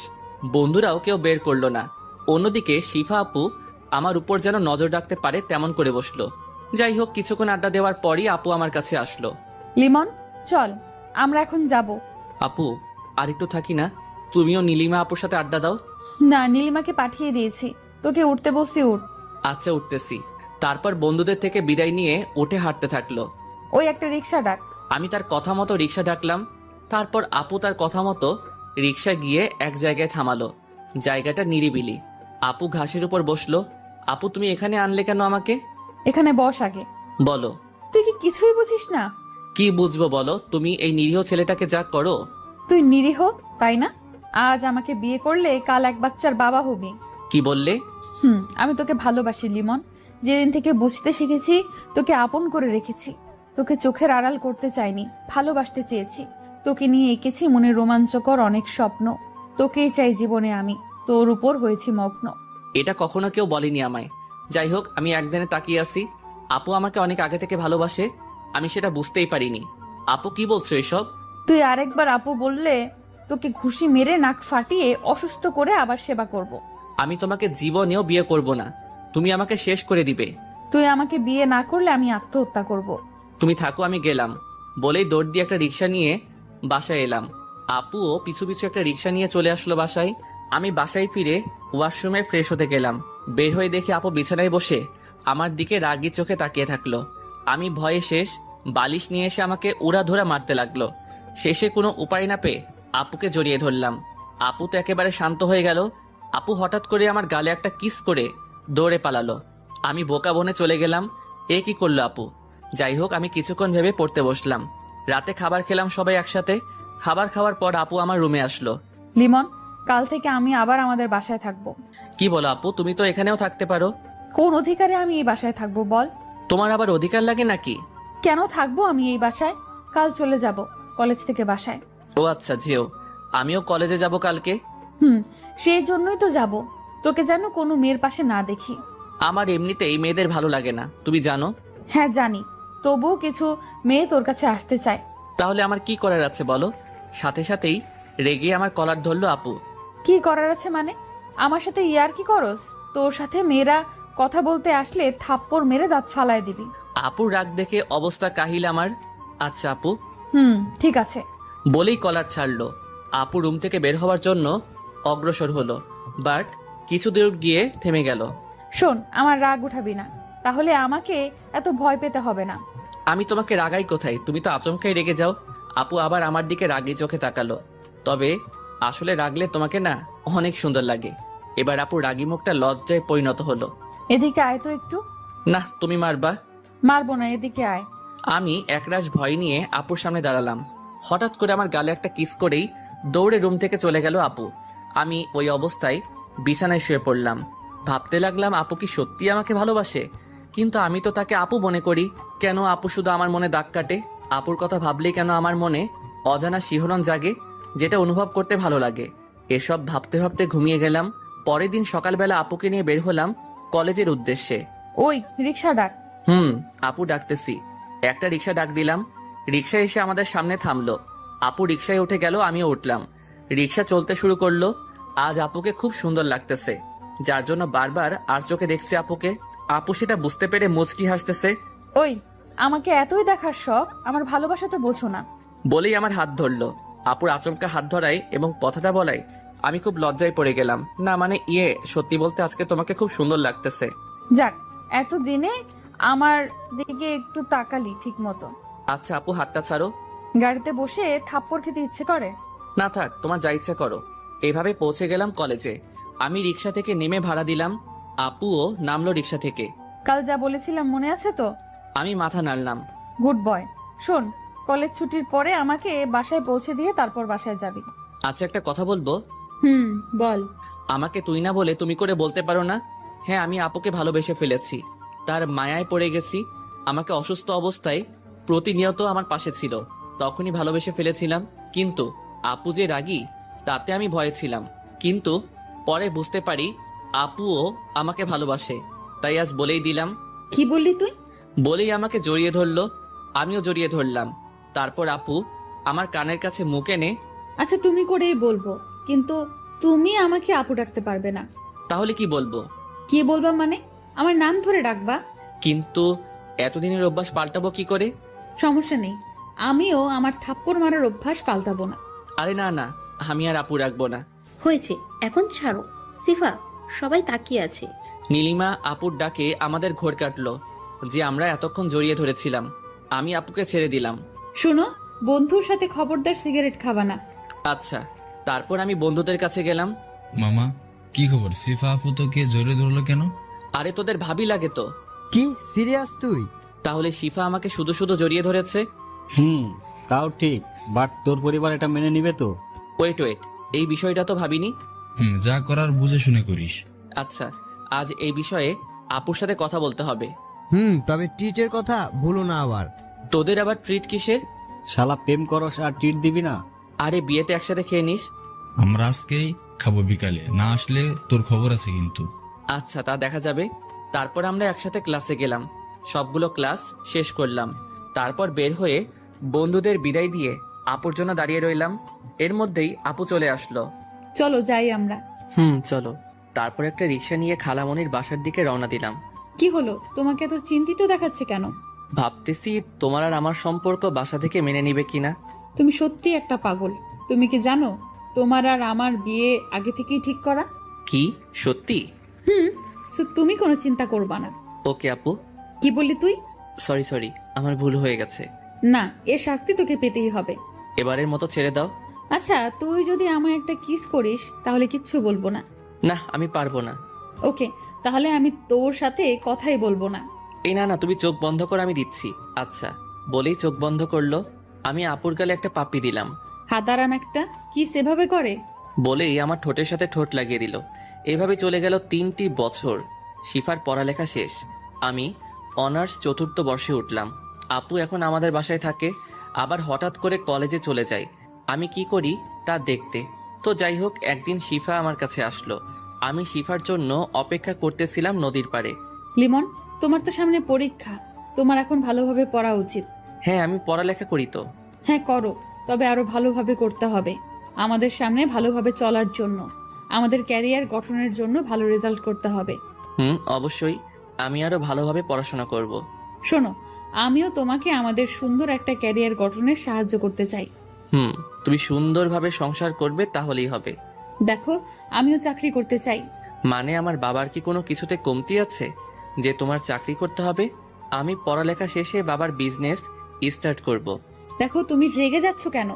বন্ধুরাও কেউ বের করলো না। অন্যদিকে শিফা আপু আমার উপর যেন নজর রাখতে পারে তেমন করে বসলো। যাই হোক, কিছুক্ষণ আড্ডা দেওয়ার পরই আপু আমার কাছে আসলো।
লিমন, চল, আমরা এখন যাব।
আপু, আর একটু থাকি না? তুমিও নীলিমা আপুর সাথে আড্ডা দাও।
না, নীলিমাকে পাঠিয়ে দিয়েছি, তোকে উঠতে বসছি, উঠ।
আচ্ছা, উঠতেছি। তারপর বন্ধুদের থেকে বিদায় নিয়ে উঠে হাঁটতে থাকলো।
ওই একটা রিক্সা ডাক।
আমি তার কথা মতো রিক্সা ডাকলাম। তারপর আপু তার কথা মতো রিক্সা গিয়ে এক জায়গায় থামালো। জায়গাটা নিরিবিলি। আপু ঘাসের উপর বসলো। আপু, তুমি এখানে আনলে কেন আমাকে?
এখানে বস আগে।
বলো।
তুই কি কিছুই বুঝিস না?
কি বুঝবো বলো? তুমি এই নিরীহ ছেলেটাকে যা করো।
তুই নিরীহ, তাই না? আজ আমাকে বিয়ে করলে কাল এক বাচ্চার বাবা হবি।
কি বললে?
আমি তোকে ভালোবাসি লিমন। যেদিন থেকে বুঝতে শিখেছি, তোকে আপন করে রেখেছি। তোকে চোখের আড়াল করতে চাইনি, ভালোবাসতে চেয়েছি। তোকে নিয়ে এঁকেছি মনে রোমাঞ্চকর অনেক স্বপ্ন। তোকেই চাই জীবনে আমি, তোর উপর হয়েছি মগ্ন।
এটা কখনো কেউ বলেনি আমায়। যাই হোক, আমি একদিনে তাকিয়ে আছি। আপু আমাকে অনেক আগে থেকে ভালোবাসে, আমি সেটা বুঝতেই পারিনি। আপু, কি বলছো এসব?
তুই আরেকবার আপু বললে তোকে ঘুষি মেরে নাক ফাটিয়ে অসুস্থ করে আবার সেবা করব।
আমি তোমাকে জীবনেও বিয়ে করব না, তুমি আমাকে শেষ করে দিবে।
তুই আমাকে বিয়ে না করলে আমি আত্মহত্যা করব।
তুমি থাকো, আমি গেলাম। বলেই দৌড় দিয়ে একটা রিক্সা নিয়ে বাসায় এলাম। আপুও পিছু পিছু একটা রিক্সা নিয়ে চলে আসলো বাসায়। আমি বাসায় ফিরে ওয়াশরুমে ফ্রেশ হতে গেলাম। বের হয়ে দেখি আপু বিছানায় বসে আমার দিকে রাগি চোখে তাকিয়ে থাকলো। আমি ভয়ে শেষ। বালিশ নিয়ে এসে আমাকে উড়াধুরা মারতে লাগলো। শেষে কোনো উপায় না পেয়ে আপুকে জড়িয়ে ধরলাম। আপু তো একেবারে শান্ত হয়ে গেল। আপু হঠাৎ করে আমার গালে একটা কিস করে দৌড়ে পালালো। আমি বোকা বনে চলে গেলাম। এ কি করলো আপু? যাই হোক, আমি কিছুক্ষণ ভেবে পড়তে বসলাম। রাতে খাবার খেলাম সবাই একসাথে। খাবার খাওয়ার পর আপু আমার রুমে আসলো।
লিমন, কাল থেকে আমি আবার আমাদের বাসায় থাকবো।
কি বলো আপু? তুমি তো এখানেও থাকতে পারো।
কোন অধিকারে আমি এই বাসায় থাকবো বল?
তোমার আবার অধিকার লাগে নাকি?
কেন থাকবো আমি এই বাসায়? কাল চলে যাব কলেজ থেকে বাসায়।
ও আচ্ছা, যেও। আমিও কলেজে যাব কালকে।
সেই জন্যই তো যাব, তোকে যেন কোনো মেয়ের পাশে না দেখি।
আমার এমনিতেই মেয়েদের ভালো লাগে না, তুমি জানো।
হ্যাঁ জানি, তবুও কিছু মেয়ে তোর কাছে আসতে চায়।
তাহলে আমার কি করার আছে বলো? সাথে সাথেই রেগে আমার কলার ধরলো আপু।
কি করার আছে মানে? আমার সাথে ইয়ার কি করস? তোর সাথে মেয়েরা কথা বলতে আসলে থাপ্পড় মেরে দাঁত ফালায় দিবি।
আপুর রাগ দেখে অবস্থা কাহিল আমার। আচ্ছা আপু।
ঠিক আছে।
বলেই কলার ছাড়লো। আপু রুম থেকে বের হওয়ার জন্য অগ্রসর হলো, বাট কিছু দূর গিয়ে থেমে গেল।
শোন, আমার রাগ উঠাবি না। তাহলে আমাকে এত ভয় পেতে হবে না।
আমি তোমাকে রাগাই কোথায়? তুমি তো আচমকাই রেগে যাও। আপু আবার আমার দিকে রাগি চোখে তাকালো। তবে আসলে রাগলে তোমাকে না অনেক সুন্দর লাগে। এবার আপু রাগি মুখটা লজ্জায় পরিণত হলো।
এদিকে আয় তো একটু।
না, তুমি মারবা।
মারবো না, এদিকে আয়।
আমি একরাশ ভয় নিয়ে আপুর সামনে দাঁড়ালাম। হঠাৎ করে আমার গালে একটা কিস করেই দৌড়ে রুম থেকে চলে গেল আপু। আমি ওই অবস্থায় বিছানায় শুয়ে পড়লাম। ভাবতে লাগলাম আপু কি সত্যি আমাকে ভালোবাসে? কিন্তু আমি তো তাকে আপু মনে করি। কেন আপু শুধু আমার মনে দাগ কাটে? আপুর কথা ভাবলেই কেন আমার মনে অজানা শিহরণ জাগে, যেটা অনুভব করতে ভালো লাগে? এসব ভাবতে ভাবতে ঘুমিয়ে গেলাম। পরের দিন সকালবেলা আপুকে নিয়ে বের হলাম কলেজের উদ্দেশ্যে।
ওই রিক্সা ডাক।
আপু ডাকতেছি। একটা রিক্সা ডাক দিলাম। রিক্সা এসে আমাদের সামনে থামলো। আপু রিক্সায় উঠে গেল, আমিও উঠলাম। রিক্সা চলতে শুরু করলো। আজ আপুকে খুব সুন্দর লাগতেছে, যার জন্য বারবার আর চোখে দেখছি আপুকে। আপু সেটা বুঝতে পেরে মুচকি হাসতেছে।
ওই, আমাকে এতই দেখার শখ, আমার ভালোবাসা তো বোঝো না।
বলেই আমার হাত ধরলো। আপুর আচমকা হাত ধরায় এবং কথাটা বলায় আমি খুব লজ্জায় পড়ে গেলাম। না মানে সত্যি বলতে আজকে তোমাকে খুব সুন্দর লাগতেছে।
যাক, এতদিনে আমার দিকে একটু তাকালি ঠিক মতো।
আচ্ছা আপু, হাতটা ছাড়ো।
গাড়িতে বসে থাপ্পড় খেতে ইচ্ছে করে।
না থাক, তোমার যা ইচ্ছা করো। এভাবে পৌঁছে গেলাম কলেজে। আমি রিক্সা থেকে নেমে ভাড়া দিলাম। আপুও নামলো রিক্সা থেকে।
কাল যা বলেছিলাম মনে আছে তো?
আমি মাথা নাড়লাম।
Good boy. শোন, কলেজ ছুটির পরে আমাকে বাসায় পৌঁছে দিয়ে তারপর বাসায় যাবি।
আচ্ছা, একটা কথা বলবো?
বল।
আমাকে তুই না বলে তুমি করে বলতে পারো না? হ্যাঁ, আমি আপুকে ভালোবেসে ফেলেছি। তার মায়ায় পড়ে গেছি। আমাকে অসুস্থ অবস্থায় প্রতিনিয়ত আমার পাশে ছিল, তখনই ভালোবেসে ফেলেছিলাম। কিন্তু আপু যে রাগী, তাতে আমি ভয়ে ছিলাম। কিন্তু পরে বুঝতে পারি আপুও আমাকে ভালোবাসে। তাই আজ বলেই দিলাম।
কি বললি তুই?
বলেই আমাকে জড়িয়ে ধরলো। আমিও জড়িয়ে ধরলাম। তারপর আপু আমার কানের কাছে মুখ এনে,
আচ্ছা তুমি করেই বলবো, কিন্তু তুমি আমাকে আপু ডাকতে পারবে না।
তাহলে কি বলবো?
কি বলবা মানে? আমার নাম ধরে ডাকবা।
কিন্তু এতদিনের অভ্যাস পাল্টাবো কি করে?
সমস্যা নেই, আমিও আমার থাপ্পড় মারার অভ্যাস পাল্টাবো না।
আরে না না, আমি আর আপু রাখবো না।
হয়েছে, এখন ছাড়ো। সিফা, সবাই তাকিয়ে আছে।
নীলিমা আপুর ডাকে আমাদের ঘোর কাটলো যে আমরা এতক্ষণ জড়িয়ে ধরেছিলাম। আমি আপুকে ছেড়ে দিলাম।
শুনো, বন্ধুর সাথে খবরদার সিগারেট খাবা না।
আচ্ছা। তারপর আমি বন্ধুদের কাছে গেলাম।
মামা, কি খবর? সিফা আপু তোকে জোরে ধরলো কেন?
আরে তোদের ভাবি লাগে তো।
কি সিরিয়াস তুই?
তাহলে শিফা আমাকে শুধু শুধু জড়িয়ে ধরেছে।
তাও ঠিক, বাট তোর পরিবার এটা মেনে নিবে তো?
ওয়েট, এই বিষয়টা তো ভাবিনি।
যা করার বুঝে শুনে করিস।
আচ্ছা, আজ এই বিষয়ে আপুর সাথে কথা বলতে হবে।
তবে ট্রিটের কথা ভুলো না আবার।
তোদের আবার ট্রিট কিসের?
শালা প্রেম করস আর ট্রিট দিবি না?
আরে বিয়েতে একসাথে খেয়ে নিস।
আমরা আজকেই খাবো বিকালে, না আসলে তোর খবর আছে কিন্তু।
আচ্ছা, তা দেখা যাবে। তারপর আমরা একসাথে ক্লাসে গেলাম। সবগুলো ক্লাস শেষ করলাম। তারপর বের হয়ে বন্ধুদের বিদায় দিয়ে আপুর জন্য দাঁড়িয়ে রইলাম। এর মধ্যেই আপু চলে আসলো।
চলো যাই আমরা।
চলো। তারপর একটা রিক্সা নিয়ে খালামণির বাসার দিকে রওনা দিলাম।
কি হলো, তোমাকে এত চিন্তিত দেখাচ্ছে কেন?
ভাবতেছি তোমার আর আমার সম্পর্ক বাসা থেকে মেনে নিবে কিনা।
তুমি সত্যি একটা পাগল। তুমি কি জানো তোমার আর আমার বিয়ে আগে থেকেই ঠিক করা?
কি সত্যি?
সো তুমি কোনো চিন্তা করবা না।
ওকে আপু।
কি বললি তুই?
সরি, আমার ভুল হয়ে গেছে।
না, এর শাস্তি তোকে পেতেই হবে।
এবারের মতো ছেড়ে দাও।
আচ্ছা, তুই যদি আমায় একটা কিস করিস তাহলে কিচ্ছু বলবো না।
না, আমি পারবো না।
ওকে, তাহলে আমি তোর সাথে কথাই বলবো না।
এই না, তুমি চোখ বন্ধ কর, আমি দিচ্ছি। আচ্ছা। বলেই চোখ বন্ধ করলো। আমি আপুর গালে একটা পাপ্পি দিলাম।
হাতারাম একটা, কি সেভাবে করে?
বলেই আমার ঠোঁটের সাথে ঠোঁট লাগিয়ে দিল। এভাবে চলে গেল 3টি বছর। শিফার পড়ালেখা শেষ। আমি অনার্স 4র্থ বর্ষে উঠলাম। আপু এখন আমাদের বাসায় থাকে, আবার হঠাৎ করে কলেজে চলে যায়। আমি কি করি তা দেখতে। তো যাই হোক, একদিন শিফা আমার কাছে আসলো। আমি শিফার জন্য অপেক্ষা করতেছিলাম নদীর পাড়ে।
লিমন, তোমার তো সামনে পরীক্ষা, তোমার এখন ভালোভাবে পড়া উচিত।
হ্যাঁ, আমি পড়ালেখা করি তো।
হ্যাঁ করো, তবে আরো ভালোভাবে করতে হবে। আমাদের সামনে ভালোভাবে চলার জন্য, আমাদের ক্যারিয়ার গঠনের জন্য ভালো রেজাল্ট করতে হবে।
অবশ্যই। আমি আরো ভালোভাবে পড়াশোনা করব।
শোনো, আমিও তোমাকে আমাদের সুন্দর একটা ক্যারিয়ার গঠনে সাহায্য করতে চাই।
তুমি সুন্দরভাবে সংসার করবে তাহলেই হবে।
দেখো, আমিও চাকরি করতে চাই।
মানে আমার বাবার কি কোনো কিছুতে কমতি আছে? যে তোমার চাকরি করতে হবে, আমি পড়ালেখা শেষে বাবার বিজনেস স্টার্ট করব।
দেখো তুমি রেগে যাচ্ছ কেন?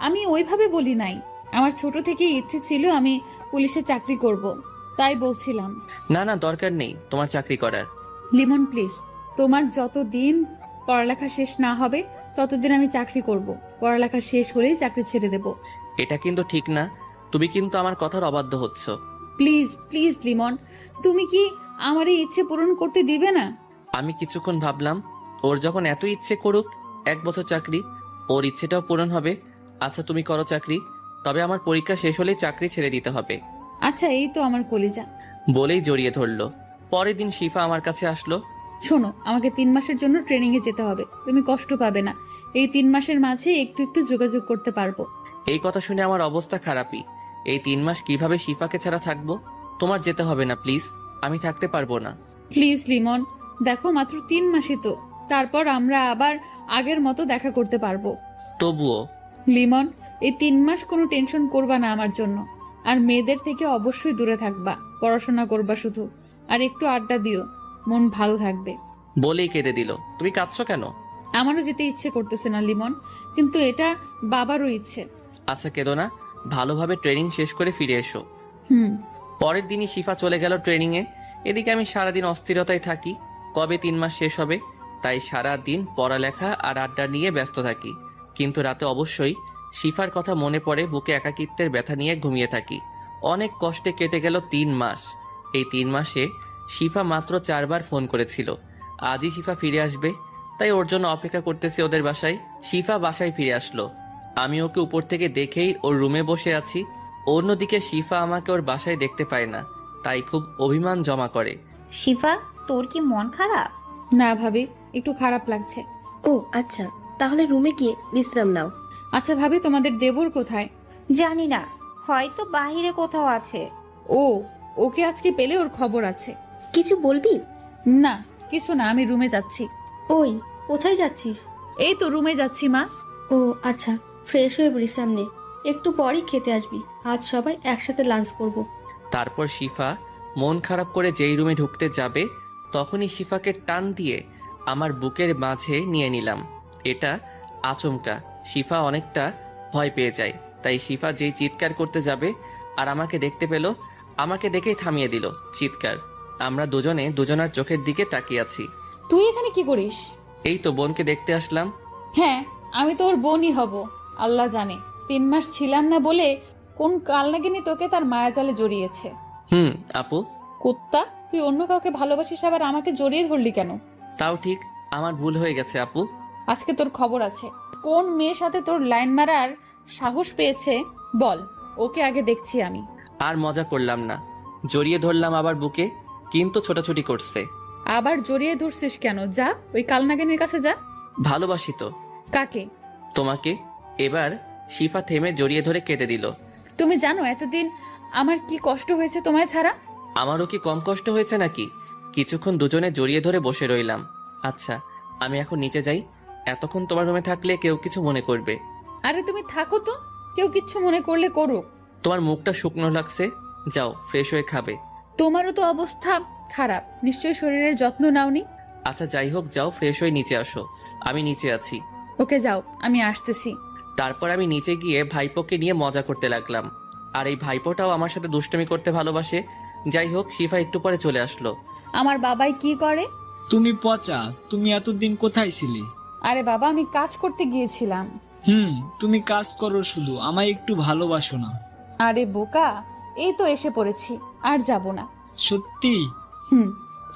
আমি ওইভাবে বলি নাই। আমার ছোট থেকেই ইচ্ছে ছিল আমি পুলিশে চাকরি করব, তাই বলছিলাম।
না না, দরকার নেই তোমার চাকরি করার।
লিমন প্লিজ, তোমার যতদিন পড়ালেখা শেষ না হবে ততদিন আমি চাকরি করব। পড়ালেখা শেষ হলেই চাকরি ছেড়ে দেব।
এটা কিন্তু ঠিক না, তুমি কিন্তু আমার কথার অবাধ্য হচ্ছ।
প্লিজ প্লিজ লিমন, তুমি কি আমার এই ইচ্ছে পূরণ করতে দিবে না?
আমি কিছুক্ষণ ভাবলাম, ওর যখন এত ইচ্ছে করুক 1 বছর চাকরি, ওর ইচ্ছেটাও পূরণ হবে। আচ্ছা তুমি করো চাকরি, তবে আমার পরীক্ষা শেষ হলেই চাকরি ছেড়ে দিতে হবে।
আচ্ছা, এই তো আমার কলিজা।
বলেই জড়িয়ে ধরলো। পরের দিন শিফা আমার কাছে আসলো।
শোনো, আমাকে 3 মাসের জন্য ট্রেনিং এ যেতে হবে। তুমি কষ্ট পাবে না, এই 3 মাসের মাঝে একটু একটু যোগাযোগ করতে পারবো।
এই কথা শুনে আমার অবস্থা খারাপই। এই 3 মাস কিভাবে শিফাকে ছাড়া থাকবো? তোমার যেতে হবে না প্লিজ, আমি থাকতে পারবো না।
প্লিজ লিমন, দেখো মাত্র 3 মাসই তো, তারপর আমরা আবার আগের মতো দেখা করতে পারবো।
তবুও
লিমন, এই 3 মাস কোনো টেনশন করবা না আমার জন্য। আর মেয়েদের থেকে অবশ্যই দূরে থাকবা, পড়াশোনা করবা শুধু, আর একটু আড্ডা দিও, মন ভালো থাকবে।
বলেই কেঁদে দিল। তুমি কাঁদছো কেন?
আমারও যেতে ইচ্ছে করতেছে না লিমন, কিন্তু এটা বাবারও ইচ্ছে।
আচ্ছা কেঁদো না, ভালোভাবে ট্রেনিং শেষ করে ফিরে এসো।
হুম।
পরের দিনই শিফা চলে গেল ট্রেনিংয়ে। এদিকে আমি সারাদিন অস্থিরতায় থাকি, কবে 3 মাস শেষ হবে। তাই সারা দিন পড়ালেখা আর আড্ডা নিয়ে ব্যস্ত থাকি। কিন্তু রাতে অবশ্যই শিফার কথা মনে পড়ে, বুকে একাকিত্বের ব্যথা নিয়ে ঘুমিয়ে থাকি। অনেক কষ্টে কেটে গেল 3 মাস। এই 3 মাসে শিফা মাত্র 4 বার ফোন করেছিল। আজই শিফা ফিরে আসবে, তাই ওর জন্য অপেক্ষা করতেছি ওদের বাসায়। শিফা বাসায় ফিরে আসলো। আমি ওকে উপর থেকে দেখেই ওর রুমে বসে আছি। অন্যদিকে শিফা আমাকে ওর বাসায় দেখতে পায় না, তাই খুব অভিমান জমা করে।
শিফা, তোর কি মন খারাপ?
না ভাবি, একটু খারাপ লাগছে।
ও আচ্ছা, তাহলে রুমে গিয়ে বিশ্রাম নাও।
আচ্ছা ভাবি, তোমাদের দেবর কোথায়?
জানি না, হয়তো বাহিরে কোথাও আছে।
ও, ওকে আজকে পেলে ওর খবর আছে।
কিছু বলবি?
না কিছু না, আমি রুমে যাচ্ছি।
ওই, কোথায় যাচ্ছিস?
এই তো রুমে যাচ্ছি মা।
ও আচ্ছা, ফ্রেশ হয়ে বিশ্রাম নে, একটু পরই খেতে আসবি। আজ সবাই একসাথে লাঞ্চ করব।
তারপর শিফা মন খারাপ করে যেই রুমে ঢুকতে যাবে, তখনই শিফাকে টান দিয়ে আমার বুকের মাঝে নিয়ে নিলাম। এটা আচমকা, শিফা অনেকটা ভয় পেয়ে যায়। তাই শিফা যেই চিৎকার করতে যাবে আর আমাকে দেখতে পেল, আমাকে দেখেই থামিয়ে দিল চিৎকার। আমরা দুজনে দুজনার চোখের দিকে তাকিয়ে আছি।
তুই এখানে কি করিস?
এই তো বোনকে দেখতে আসলাম।
হ্যাঁ, আমি তো ওর বোনই হব। আল্লাহ জানে 3 মাস ছিলাম না বলে কোন কালনাগিনী তোকে তার মায়াজালে জড়িয়েছে।
আপু।
কুত্তা, তুই অন্য কাউকে ভালোবাসিস আবার আমাকে জড়িয়ে ধরলি কেন?
তাও ঠিক, আমার ভুল হয়ে গেছে আপু।
আজকে তোর খবর আছে। কোন মেয়ের সাথে তোর লাইন মারার সাহস পেয়েছে বল, ওকে আগে দেখছি আমি।
আর মজা করলাম না, জড়িয়ে ধরলাম আবার বুকে, কিন্তু ছোটাছুটি করছে।
আবার জড়িয়ে ধরছিস কেন? যা ওই কালনাগিনীর কাছে যা।
ভালোবাসি তো।
কাকে?
তোমাকে। এবার শিফা থেমে জড়িয়ে ধরে কেঁদে দিল।
তুমি জানো এতদিন আমার কি কষ্ট হয়েছে তোমায় ছাড়া?
আমারও কি কম কষ্ট হয়েছে নাকি? কিছুক্ষণ দুজনে জড়িয়ে ধরে বসে রইলাম। আচ্ছা আমি এখন নিচে যাই, এতক্ষণ তোমার রুমে থাকলে কেউ কিছু মনে করবে।
আরে তুমি থাকো তো, কেউ কিচ্ছু মনে করলে করুক।
তোমার মুখটা শুকনো লাগছে, যাও ফ্রেশ হয়ে খাবে।
তোমারও তো অবস্থা খারাপ, নিশ্চয়ই শরীরের যত্ন নাওনি।
আচ্ছা যাই হোক, যাও ফ্রেশ হয়ে নিচে আসো, আমি নিচে আছি।
ওকে যাও, আমি আসতেছি।
তারপর আমি নিচে গিয়ে ভাইপোকে নিয়ে মজা করতে লাগলাম। আর এই ভাইপোটাও আমার সাথে দুষ্টুমি করতে ভালোবাসে। যাই হোক, শিফা একটু পরে চলে আসলো।
আমার বাবাই কি করে?
তুমি পচা, তুমি এতদিন কোথায় ছিলে?
আরে বাবা, আমি কাজ করতে গিয়েছিলাম।
তুমি কাজ করো শুধু, আমায় একটু ভালোবাসো না?
আরে বোকা, এই তো এসে পড়েছি, আর যাব না।
সত্যি?
হুম।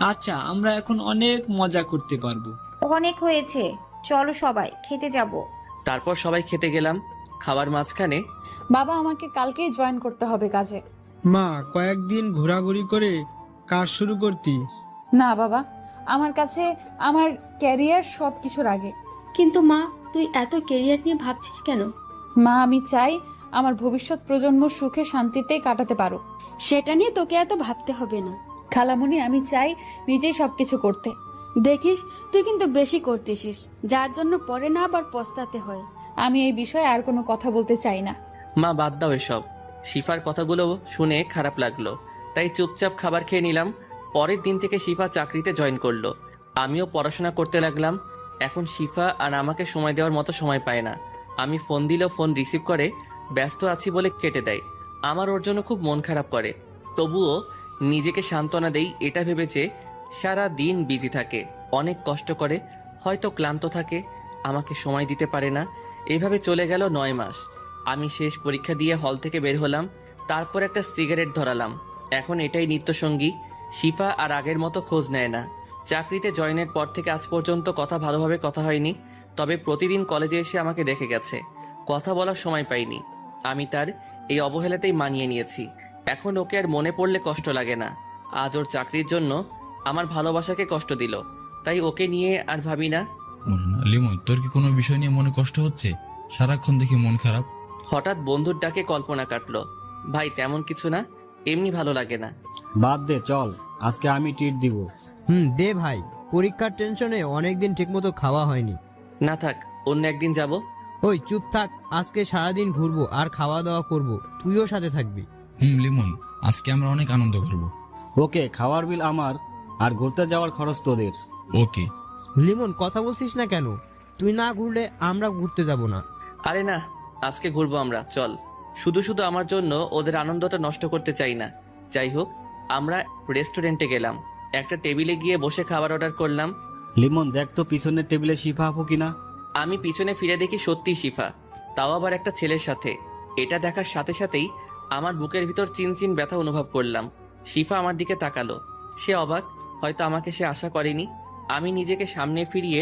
আচ্ছা, আমরা এখন অনেক মজা করতে পারবো।
অনেক হয়েছে, চলো সবাই খেতে যাব।
তারপর সবাই খেতে গেলাম। খাবার মাঝখানে
বাবা, আমাকে কালকেই জয়েন করতে হবে কাজে।
মা, কয়েকদিন ঘোরাঘুরি করে কাজ শুরু করতি।
না বাবা, আমার কাছে আমার ক্যারিয়ার সব কিছুর আগে।
কিন্তু মা, তুই এত কেরিয়ার নিয়ে ভাবছিস কেন?
মা, আমি চাই আমার ভবিষ্যৎ প্রজন্ম সুখে শান্তিতে কাটাতে পারো।
সেটা নিয়ে তোকে এত ভাবতে হবে না।
খালামণি, আমি চাই নিজেই সবকিছু করতে।
দেখিস, তুই কিন্তু বেশি করতেছিস, যার জন্য পরে না আবার পস্তাতে হয়।
আমি এই বিষয়ে আর কোনো কথা বলতে চাই না।
মা বাদ দাও এসব। শিফার কথাগুলো শুনে খারাপ লাগলো, তাই চুপচাপ খাবার খেয়ে নিলাম। পরের দিন থেকে শিফা চাকরিতে জয়েন করলো। আমিও পড়াশোনা করতে লাগলাম। এখন শিফা আর আমাকে সময় দেওয়ার মতো সময় পায় না। আমি ফোন দিলেও ফোন রিসিভ করে ব্যস্ত আছি বলে কেটে দেয়। আমার ওর জন্য খুব মন খারাপ করে। তবুও নিজেকে সান্ত্বনা দেই এটা ভেবেছে সারা দিন বিজি থাকে, অনেক কষ্ট করে, হয়তো ক্লান্ত থাকে, আমাকে সময় দিতে পারে না। এইভাবে চলে গেল 9 মাস। আমি শেষ পরীক্ষা দিয়ে হল থেকে বের হলাম, তারপর একটা সিগারেট ধরালাম। এখন এটাই নিত্যসঙ্গী। শিফা আর আগের মতো খোঁজ নেয় না। চাকরিতে জয়েনের পর থেকে আজ পর্যন্ত ভালোভাবে কথা হয়নি, তবে প্রতিদিন কলেজে এসে আমাকে দেখে গেছে। কথা বলার সময় পাইনি। আমি তার এই অবহেলাতেই মানিয়ে নিয়েছি। এখন ওকে আর মনে পড়লে কষ্ট লাগে না। আজ ওর চাকরির জন্য আমার ভালোবাসাকে কষ্ট দিল, তাই ওকে নিয়ে আর ভাবি না।
লিমন, তোর কি কোনো বিষয় নিয়ে মনে কষ্ট হচ্ছে? সারাক্ষণ দেখি মন খারাপ।
হঠাৎ বন্ধুর ডাকে কল্পনা কাটলো। ভাই তেমন কিছু না, এমনি ভালো লাগে না।
বাদ দে, চল আজকে আমি ট্রিট দিব।
দে ভাই, পরীক্ষার টেনশনে অনেকদিন ঠিকমতো খাওয়া হয়নি।
না থাক, অন্য একদিন যাব।
ওই চুপ থাক, আজকে সারাদিন ঘুরবো আর খাওয়া দাওয়া করব, তুইও সাথে থাকবি।
লিমন, আজকে আমরা অনেক আনন্দ করব।
ওকে, খাওয়ার বিল আমার আর ঘুরতে যাওয়ার খরচ তোদের।
ওকে।
লিমন, কথা বলছিস না কেন? তুই না ঘুরলে আমরা ঘুরতে যাব না।
আরে না, আজকে ঘুরবো আমরা, চল। শুধু শুধু আমার জন্য ওদের আনন্দটা নষ্ট করতে চাই না। যাই হোক, আমরা রেস্টুরেন্টে গেলাম। একটা টেবিলে গিয়ে বসে খাবার অর্ডার করলাম।
লিমন, দেখ তো পিছনের টেবিলে শিফা আপু কিনা।
আমি পিছনে ফিরে দেখি সত্যিই শিফা, তাও আবার একটা ছেলের সাথে। এটা দেখার সাথে সাথেই আমার বুকের ভিতর চিনচিন ব্যথা অনুভব করলাম। শিফা আমার দিকে তাকালো। সে অবাক, হয়তো আমাকে সে আশা করেনি। আমি নিজেকে সামনে ফিরিয়ে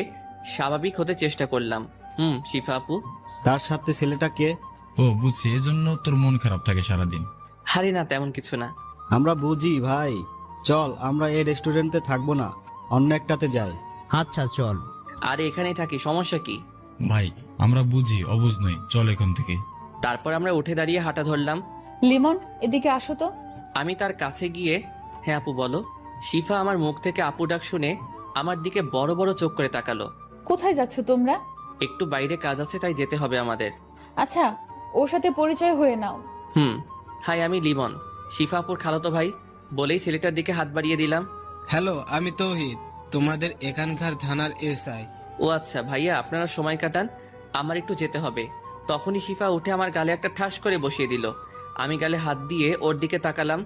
স্বাভাবিক হতে চেষ্টা করলাম। শিফা আপু।
তার সাথে ছেলেটা কে?
ও বুঝছি, এজন্য তোর মন খারাপ থাকে সারাদিন।
হারি না, তেমন কিছু না।
আমরা বুঝি ভাই, চল আমরা এই রেস্টুরেন্টে থাকবো না, অন্য একটাতে যাই।
আচ্ছা চল।
আরে এখানেই থাকি, সমস্যা কি?
ভাই আমরা বুঝি, অবুঝ নই, চল এখান থেকে।
তারপর আমরা উঠে দাঁড়িয়ে হাঁটা ধরলাম।
লিমন, এদিকে আসো তো।
আমি তার কাছে গিয়ে, হ্যাঁ আপু বলো। শিফা আমার মুখ থেকে আপু ডাক শুনে আমার দিকে বড় বড় চোখ করে তাকালো।
কোথায় যাচ্ছ তোমরা?
একটু বাইরে কাজ আছে, তাই যেতে হবে আমাদের।
আচ্ছা, ওর সাথে পরিচয় হয়ে নাও।
হাই, আমি লিমন, শিফা আপুর খালাতো ভাই। বলেই ছেলেটার দিকে হাত বাড়িয়ে দিলাম।
হ্যালো, আমি তৌহিদ, তোমাদের এখানকার থানার এসআই।
ও আচ্ছা ভাইয়া, আপনারা সময় কাটান, আমার একটু যেতে হবে। তখনই শিফা উঠে আমার গালে একটা ঠাস করে বসিয়ে দিল। আমি গালে হাত দিয়ে ওর দিকে তাকালাম।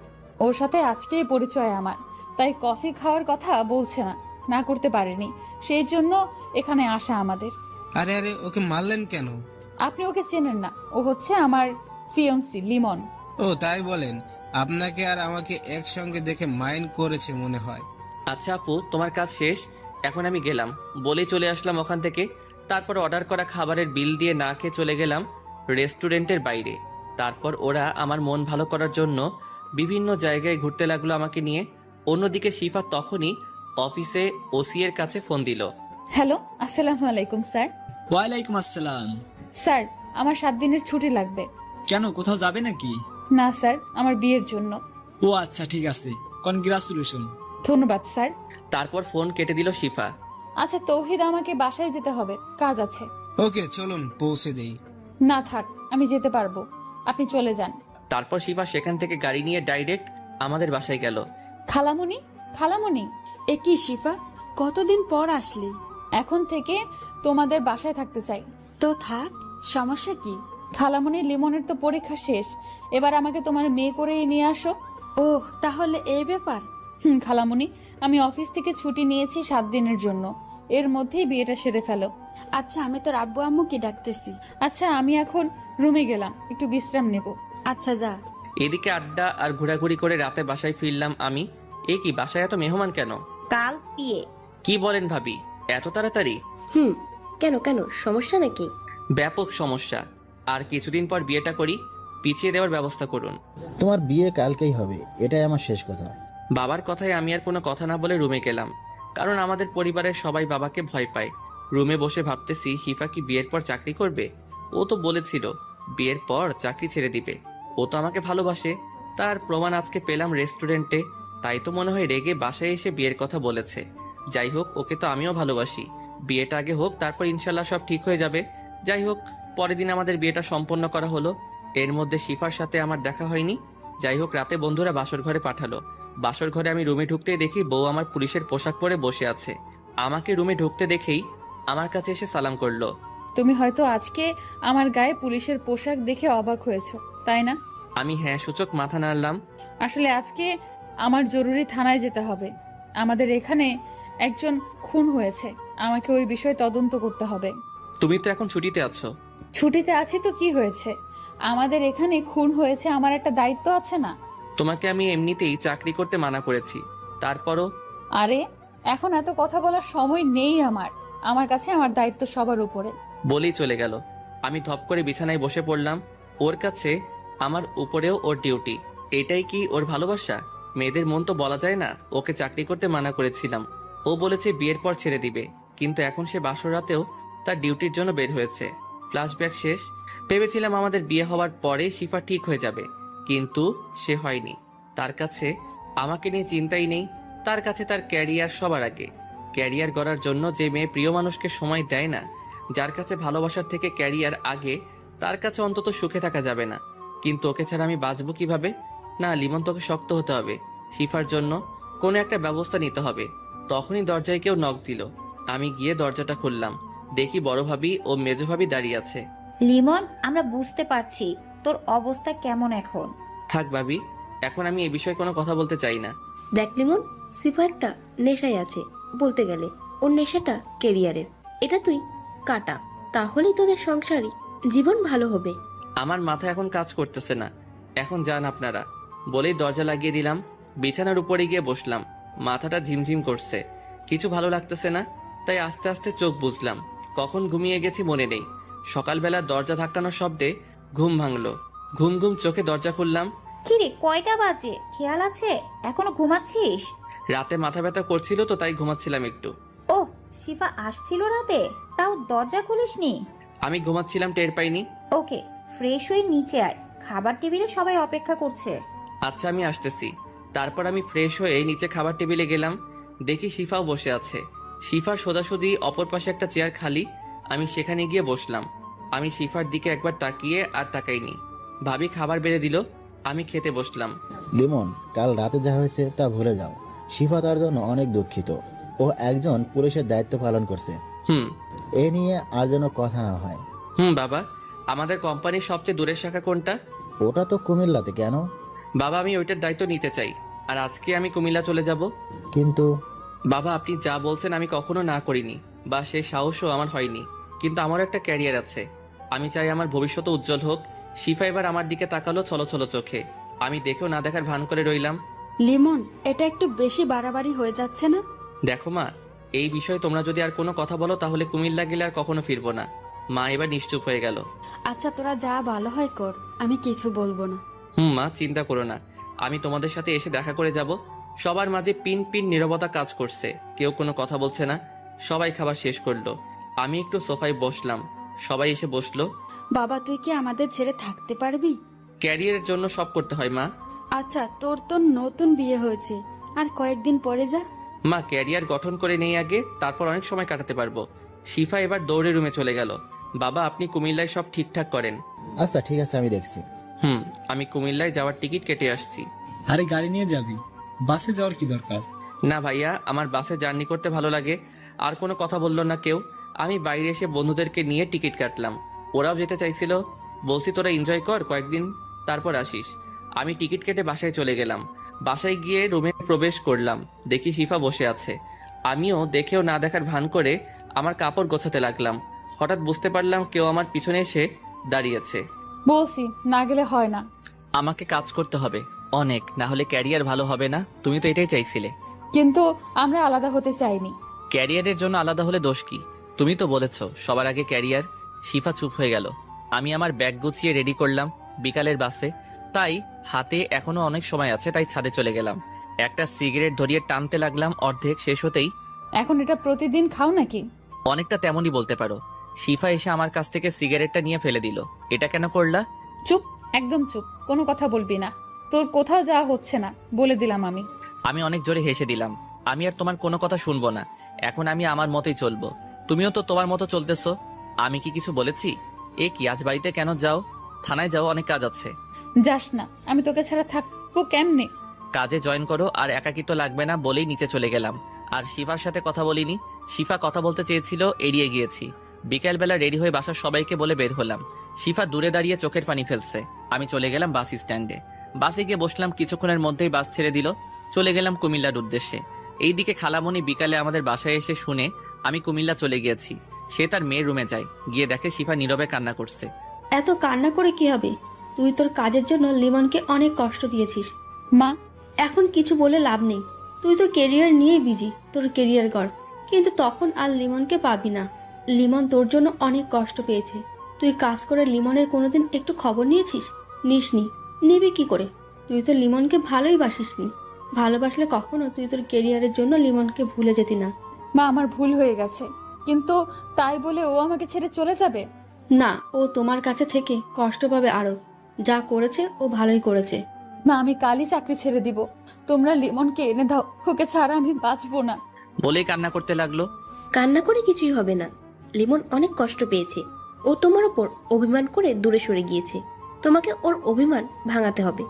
ওর সাথে আজকেই পরিচয় আমার, তাই কফি খাওয়ার কথা বলছে না, না করতে পারেনি, সেই জন্য এখানে আসা আমাদের।
আরে আরে, ওকে মারলেন কেন?
আপনি ওকে চেনেন না, ও হচ্ছে আমার ফিয়ন্সি লিমন।
ও তাই বলেন? আপনাকে আর আমাকে একসঙ্গে দেখে মাইন্ড করেছে মনে হয়।
আচ্ছা আপু, তোমার কাজ শেষ, এখন আমি গেলাম। বলেই চলে আসলাম ওখান থেকে। তারপর অর্ডার করা খাবারের বিল দিয়ে না খেয়ে চলে গেলাম রেস্টুরেন্টের বাইরে। তারপর ওরা আমার মন ভালো করার জন্য বিভিন্ন জায়গায় ঘুরতে লাগলো আমাকে নিয়ে। অন্যদিকে শিফা তখনই অফিসে ওসি এর কাছে ফোন দিল।
হ্যালো, আসসালামু আলাইকুম স্যার।
ওয়ালাইকুম আসসালাম।
স্যার, আমার 7 দিনের ছুটি লাগবে।
কেন, কোথাও যাবে নাকি?
না স্যার, আমার বিয়ের জন্য।
ও আচ্ছা, ঠিক আছে, কনগ্রাচুলেশন।
ধন্যবাদ স্যার।
তারপর ফোন কেটে দিল শিফা।
আচ্ছা তৌহিদ, আমাকে বাসায় যেতে হবে, কাজ আছে।
ওকে চলুন পৌঁছে দেই।
না থাক, আমি যেতে পারবো, আপনি চলে যান।
তারপর শিফা সেখান থেকে গাড়ি নিয়ে ডাইরেক্ট আমাদের বাসায় গেল।
খালামণি, খালামণি।
এ কি শিফা, কতদিন পর আসলি?
এখন থেকে তোমাদের বাসায় থাকতে চাই।
তো থাক, সমস্যা কি?
খালামণি, লিমনের তো পরীক্ষা শেষ, এবার আমাকে তোমার মেয়ে করেই নিয়ে আসো।
ওহ, তাহলে এই ব্যাপার।
খালামণি, আমি অফিস থেকে ছুটি নিয়েছি 7 দিনের জন্য, এর মধ্যেই বিয়েটা সেরে ফেলো।
আচ্ছা, আমি তোর আব্বু আম্মুকে ডাকতেছি।
আচ্ছা, আমি এখন রুমে গেলাম, একটু বিশ্রাম নেব।
আচ্ছা যা।
এদিকে আড্ডা আর ঘোরাঘুরি করে রাতে বাসায় ফিরলাম আমি। এ কি, বাসায় এত মেহমান কেন?
কাল বিয়ে।
কি বলেন ভাবি, এত তাড়াতাড়ি?
কেন কেন, সমস্যা নাকি?
ব্যাপক সমস্যা। আর কিছুদিন পর বিয়েটা করি, পিছিয়ে দেওয়ার ব্যবস্থা করুন।
তোমার বিয়ে কালকেই হবে, এটাই আমার শেষ কথা।
বাবার কথায় আমি আর কোনো কথা না বলে রুমে গেলাম, কারণ আমাদের পরিবারের সবাই বাবাকে ভয় পায়। রুমে বসে ভাবতেছি শিফা কি বিয়ের পর চাকরি করবে? ও তো বলেছিল বিয়ের পর চাকরি ছেড়ে দিবে। ও তো আমাকে ভালোবাসে, তার প্রমাণ আজকে পেলাম রেস্টুরেন্টে। তাই তো মনে হয় রেগে বাসায় এসে বিয়ের কথা বলেছে। যাই হোক, ওকে তো আমিও ভালোবাসি। বিয়েটা আগে হোক, তারপর ইনশাল্লাহ সব ঠিক হয়ে যাবে। যাই হোক, পরের দিন আমাদের বিয়েটা সম্পন্ন করা হলো। এর মধ্যে শিফার সাথে আমার দেখা হয়নি। যাই হোক, রাতে বন্ধুরা বাসর ঘরে পাঠালো। বাসর ঘরে আমি রুমে ঢুকতেই দেখি বউ আমার পুলিশের পোশাক পরে বসে আছে। আমাকে রুমে ঢুকতে দেখেই আমার কাছে এসে সালাম করলো।
তুমি হয়তো আজকে আমার গায়ে পুলিশের পোশাক দেখে অবাক হয়েছো, তাই না?
আমি হ্যাঁ সূচক মাথা নাড়লাম।
আসলে আজকে আমার জরুরি থানায় যেতে হবে। আমাদের এখানে একজন খুন হয়েছে, আমাকে ওই বিষয়ে তদন্ত করতে হবে।
তুমি তো এখন ছুটিতে আছো।
ছুটিতে আছি তো কি হয়েছে? আমাদের এখানে খুন হয়েছে, আমার একটা দায়িত্ব আছে না?
তোমাকে আমি এমনিতেই চাকরি করতে মানা করেছি, তারপরও।
আরে এখন এত কথা বলার সময় নেই আমার কাছে আমার দায়িত্ব সবার উপরে।
বলেই চলে গেল। আমি ধপ করে বিছানায় বসে পড়লাম। ওর কাছে আমার উপরেও ওর ডিউটি। এটাই কি ওর ভালোবাসা? মেয়েদের মন তো বলা যায় না। ওকে চাকরি করতে মানা করেছিলাম, ও বলেছে বিয়ের পর ছেড়ে দিবে, কিন্তু এখন সে বাসর রাতেও তার ডিউটির জন্য বের হয়েছে। ফ্ল্যাশব্যাক শেষ। ভেবেছিলাম আমাদের বিয়ে হওয়ার পরে শিফা ঠিক হয়ে যাবে, কিন্তু সে হয়নি। তার কাছে আমাকে নিয়ে চিন্তাই নেই। তার কাছে তার ক্যারিয়ার সবার আগে। ক্যারিয়ার গড়ার জন্য যে মেয়ে প্রিয় মানুষকে সময় দেয় না, যার কাছে ভালোবাসার থেকে ক্যারিয়ার আগে, তার কাছে অন্তত সুখে থাকা যাবে না। কিন্তু ওকে ছাড়া আমি বাঁচবো কিভাবে? না, লিমন, তোকে শক্ত হতে হবে। শিফার জন্য কোনো একটা ব্যবস্থা নিতে হবে। তখনই দরজায় কেউ নক দিল। আমি গিয়ে দরজাটা খুললাম। দেখি বড় ভাবি ও মেজো ভাবি দাঁড়িয়ে আছে।
লিমন, আমরা বুঝতে পারছি তোর অবস্থা কেমন এখন।
থাক ভাবি, এখন আমি এই বিষয়ে কোনো কথা বলতে চাই না।
দেখ লিমন, সিফা একটা নেশায় আছে, বলতে গেলে ওর নেশাটা কেরিয়ারের। এটা তুই কাটা, তাহলেই তোদের সংসারই জীবন ভালো হবে।
আমার মাথা এখন কাজ করতেছে না। এখন যান আপনারা, বলেই দরজা লাগিয়ে দিলাম। বিছানার উপরে গিয়ে বসলাম। মাথাটা ঝিমঝিম করছে, কিছু ভালো লাগতেছে না। তাই আস্তে আস্তে চোখ বুঝলাম। কখন ঘুমিয়ে গেছি মনে নেই। সকালবেলা দরজা ধাক্কানোর শব্দে ঘুম ভাঙলো। ঘুম ঘুম চোখে দরজা খুললাম।
কিরে, কয়টা বাজে খেয়াল আছে? এখনো ঘুমাচ্ছিস?
রাতে মাথা ব্যথা করছিল তো, তাই ঘুমাচ্ছিলাম একটু।
ওহ, শিফা আসছিল রাতে, তাও দরজা খুলিসনি?
আমি ঘুমাচ্ছিলাম, টের পাইনি।
ওকে, ফ্রেশ হয়ে নিচে আয়, খাবার টেবিলে সবাই অপেক্ষা করছে।
আচ্ছা, আমি আসতেছি। তারপর আমি ফ্রেশ হয়ে নিচে খাবার টেবিলে গেলাম। দেখি শিফাও বসে আছে। শিফার সোজাসুজি অপর পাশে একটা চেয়ার খালি। আমি সেখানে গিয়ে বসলাম। আমি শিফার দিকে একবার তাকিয়ে আর তাকাইনি। ভাবি খাবার বেড়ে দিল, আমি খেতে বসলাম।
লিমন, কাল রাতে যা হয়েছে তা ভুলে যাও। শিফা তার জন্য অনেক দুঃখিত। ও একজন পুলিশের দায়িত্ব পালন করছে। এ নিয়ে আর যেন কথা না হয়।
বাবা, আমাদের কোম্পানির সবচেয়ে দূরের শাখা কোনটা?
ওটা তো কুমিল্লাতে। কেন?
বাবা, আমি ওইটার দায়িত্ব নিতে চাই, আর আজকে আমি কুমিল্লা চলে যাব।
কিন্তু
বাবা, আপনি যা বলছেন আমি কখনো না করিনি, বা সে সাহসও আমার হয়নি। কিন্তু আমারও একটা ক্যারিয়ার আছে। আমি চাই আমার ভবিষ্যৎ উজ্জ্বল হোক। শিফা এবার আমার দিকে তাকালো ছলছল চোখে। আমি দেখেও না দেখার ভান করে রইলাম।
লিমন, এটা একটু বেশি বাড়াবাড়ি হয়ে যাচ্ছে না?
দেখো মা, এই বিষয়ে তোমরা যদি আর কোনো কথা বলো তাহলে কুমিল্লা গেলে আর কখনো ফিরবো না। মা এবার নিশ্চুপ হয়ে গেল।
আচ্ছা, তোরা যা ভালো হয় কর, আমি কিছু বলবো না।
মা, চিন্তা করো না, আমি তোমাদের সাথে এসে দেখা করে যাব। সবার মাঝে পিন পিন নীরবতা কাজ করছে, কেউ কোনো কথা বলছে না। সবাই খাবার শেষ করলো। আমি একটু সোফায় বসলাম, সবাই এসে বসলো।
বাবা, তুই কি আমাদের ছেড়ে থাকতে পারবি?
ক্যারিয়ারের জন্য সব করতে হয় মা।
আচ্ছা, তোর তো নতুন বিয়ে হয়েছে, আর কয়েকদিন পরে যা।
মা, ক্যারিয়ার গঠন করে নেই আগে, তারপর অনেক সময় কাটাতে পারবো। শিফা এবার দৌড়ে রুমে চলে গেল। বাবা, আপনি কুমিল্লায় সব ঠিকঠাক করেন।
আচ্ছা ঠিক আছে, আমি দেখছি।
আমি কুমিল্লায় যাওয়ার টিকিট কেটে আসছি।
আরে গাড়ি নিয়ে যাবি, বাসে যাওয়ার কি দরকার?
না ভাইয়া, আমার বাসে জার্নি করতে ভালো লাগে। আর কোনো কথা বললো না কেউ। আমি বাইরে এসে বন্ধুদেরকে নিয়ে টিকিট কাটলাম। ওরাও যেতে চাইছিল। বলছি তোরা এনজয় কর কয়েকদিন, তারপর আসিস। আমি টিকিট কেটে বাসায় চলে গেলাম। বাসায় গিয়ে রুমে প্রবেশ করলাম। দেখি শিফা বসে আছে। আমিও দেখেও না দেখার ভান করে আমার কাপড় গোছাতে লাগলাম। হঠাৎ বুঝতে পারলাম কেউ আমার পিছনে এসে দাঁড়িয়েছে।
বলছি না গেলে হয় না।
আমাকে কাজ করতে হবে অনেক, না হলে ক্যারিয়ার ভালো হবে না। তুমি তো এটাই চাইছিলে।
কিন্তু আমরা আলাদা হতে চাইনি।
ক্যারিয়ারের জন্য আলাদা হলে দোষ কি? তুমি তো বলেছ সবার আগে ক্যারিয়ার। শিফা চুপ হয়ে গেল। আমি আমার ব্যাগ গুছিয়ে রেডি করলাম বিকালের বাসে। তাই হাতে এখনো অনেক সময় আছে, তাই ছাদে চলে গেলাম। একটা সিগারেট ধরিয়ে টানতে লাগলাম। অর্ধেক শেষ হতেই,
এখন এটা প্রতিদিন খাও নাকি?
অনেকটা তেমনই বলতে পারো। শিফা এসে আমার কাছ থেকে সিগারেটটা নিয়ে ফেলে দিল। এটা কেন করলা?
চুপ, একদম চুপ, কোনো কথা বলবি না। তোর কোথাও যাওয়া হচ্ছে না, বলে দিলাম আমি।
আমি অনেক জোরে হেসে দিলাম। আমি আর তোমার কোনো কথা শুনবো না। এখন আমি আমার মতোই চলবো। তুমিও তো তোমার মতো চলতেছো। আমি কি কিছু বলেছি? এ কি, আজ বাড়িতে কেন যাও? থানায় যাও, অনেক কাজ আছে।
যাস না, আমি তোকে ছাড়া থাকবো কেমনে?
কাজে জয়েন করো আর একাকিত্ব লাগবে না বলেই নিচে চলে গেলাম। আর শিফার সাথে কথা বলিনি। শিফা কথা বলতে চেয়েছিল, এড়িয়ে গিয়েছি। বিকেলবেলা রেডি হয়ে বাসার সবাইকে বলে বের হলাম। শিফা দূরে দাঁড়িয়ে চোখের পানি ফেলছে। আমি চলে গেলাম বাস স্ট্যান্ডে। বাসে গিয়ে বসলাম, কিছুক্ষণের মধ্যেই বাস ছেড়ে দিল। চলে গেলাম কুমিল্লার উদ্দেশ্যে। এইদিকে খালামণি বিকালে আমাদের বাসায় এসে শুনে আমি কুমিল্লা চলে গিয়েছি। সে তার মেয়ের রুমে যায়, গিয়ে দেখে শিফা নীরবে কান্না করছে।
এত কান্না করে কি হবে? তুই তোর কাজের জন্য লিমনকে অনেক কষ্ট দিয়েছিস।
মা,
এখন কিছু বলে লাভ নেই। তুই তো কেরিয়ার নিয়ে বিজি, তোর কেরিয়ার গড়। কিন্তু তখন আর লিমনকে পাবি না। লিমন তোর জন্য অনেক কষ্ট পেয়েছে। তুই কাজ করে লিমনের কোনোদিন একটু খবর নিয়েছিস? নিসনি, নিবি কি করে? তুই তো লিমনকে ভালোই বাসিসনি। ভালোবাসলে কখনো তুই তোর কেরিয়ারের জন্য লিমনকে ভুলে যেতি না।
মা, আমার ভুল হয়ে গেছে, কিন্তু তাই বলে ও আমাকে ছেড়ে চলে যাবে?
না, ও তোমার কাছে থেকে কষ্ট পাবে আরো। যা করেছে ও ভালোই করেছে।
মা, আমি কালই চাকরি ছেড়ে দিব। তোমরা লিমনকে এনে দাও, ওকে ছাড়া আমি বাঁচবো না।
বলেই কান্না করতে লাগলো।
কান্না করে কিছুই হবে না। লিমন অনেক কষ্ট পেয়েছে। ও তোমার ওপর অভিমান করে দূরে সরে গিয়েছে। তোমাকে ওর অভিমান ভাঙাতে হবে।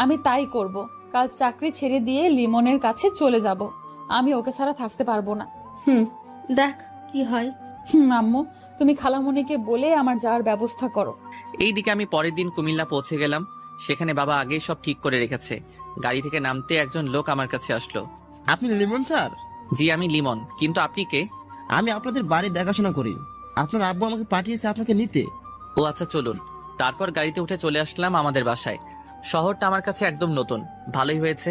আমি তাই করব। কাল চাকরি ছেড়ে দিয়ে লিমনের কাছে চলে যাব। আমি ওকে ছাড়া থাকতে পারবো না।
দেখ কি হয়।
আম্মু, তুমি খালামণিকে বলে আমার যাওয়ার ব্যবস্থা করো।
এইদিকে আমি পরের দিন কুমিল্লা পৌঁছে গেলাম। সেখানে বাবা আগেই সব ঠিক করে রেখেছে। গাড়ি থেকে নামতে একজন লোক আমার কাছে আসলো।
আপনি লিমন স্যার?
জি, আমি লিমন। কিন্তু আপনি কে?
আমি আপনাদের বাড়ি দেখাশোনা করি। আপনার আব্বু আমাকে পাঠিয়েছে আপনাকে নিতে।
ও আচ্ছা, চলুন। তারপর গাড়িতে উঠে চলে আসলাম আমাদের বাসায়। শহরটা আমার কাছে একদম নতুন। ভালোই হয়েছে,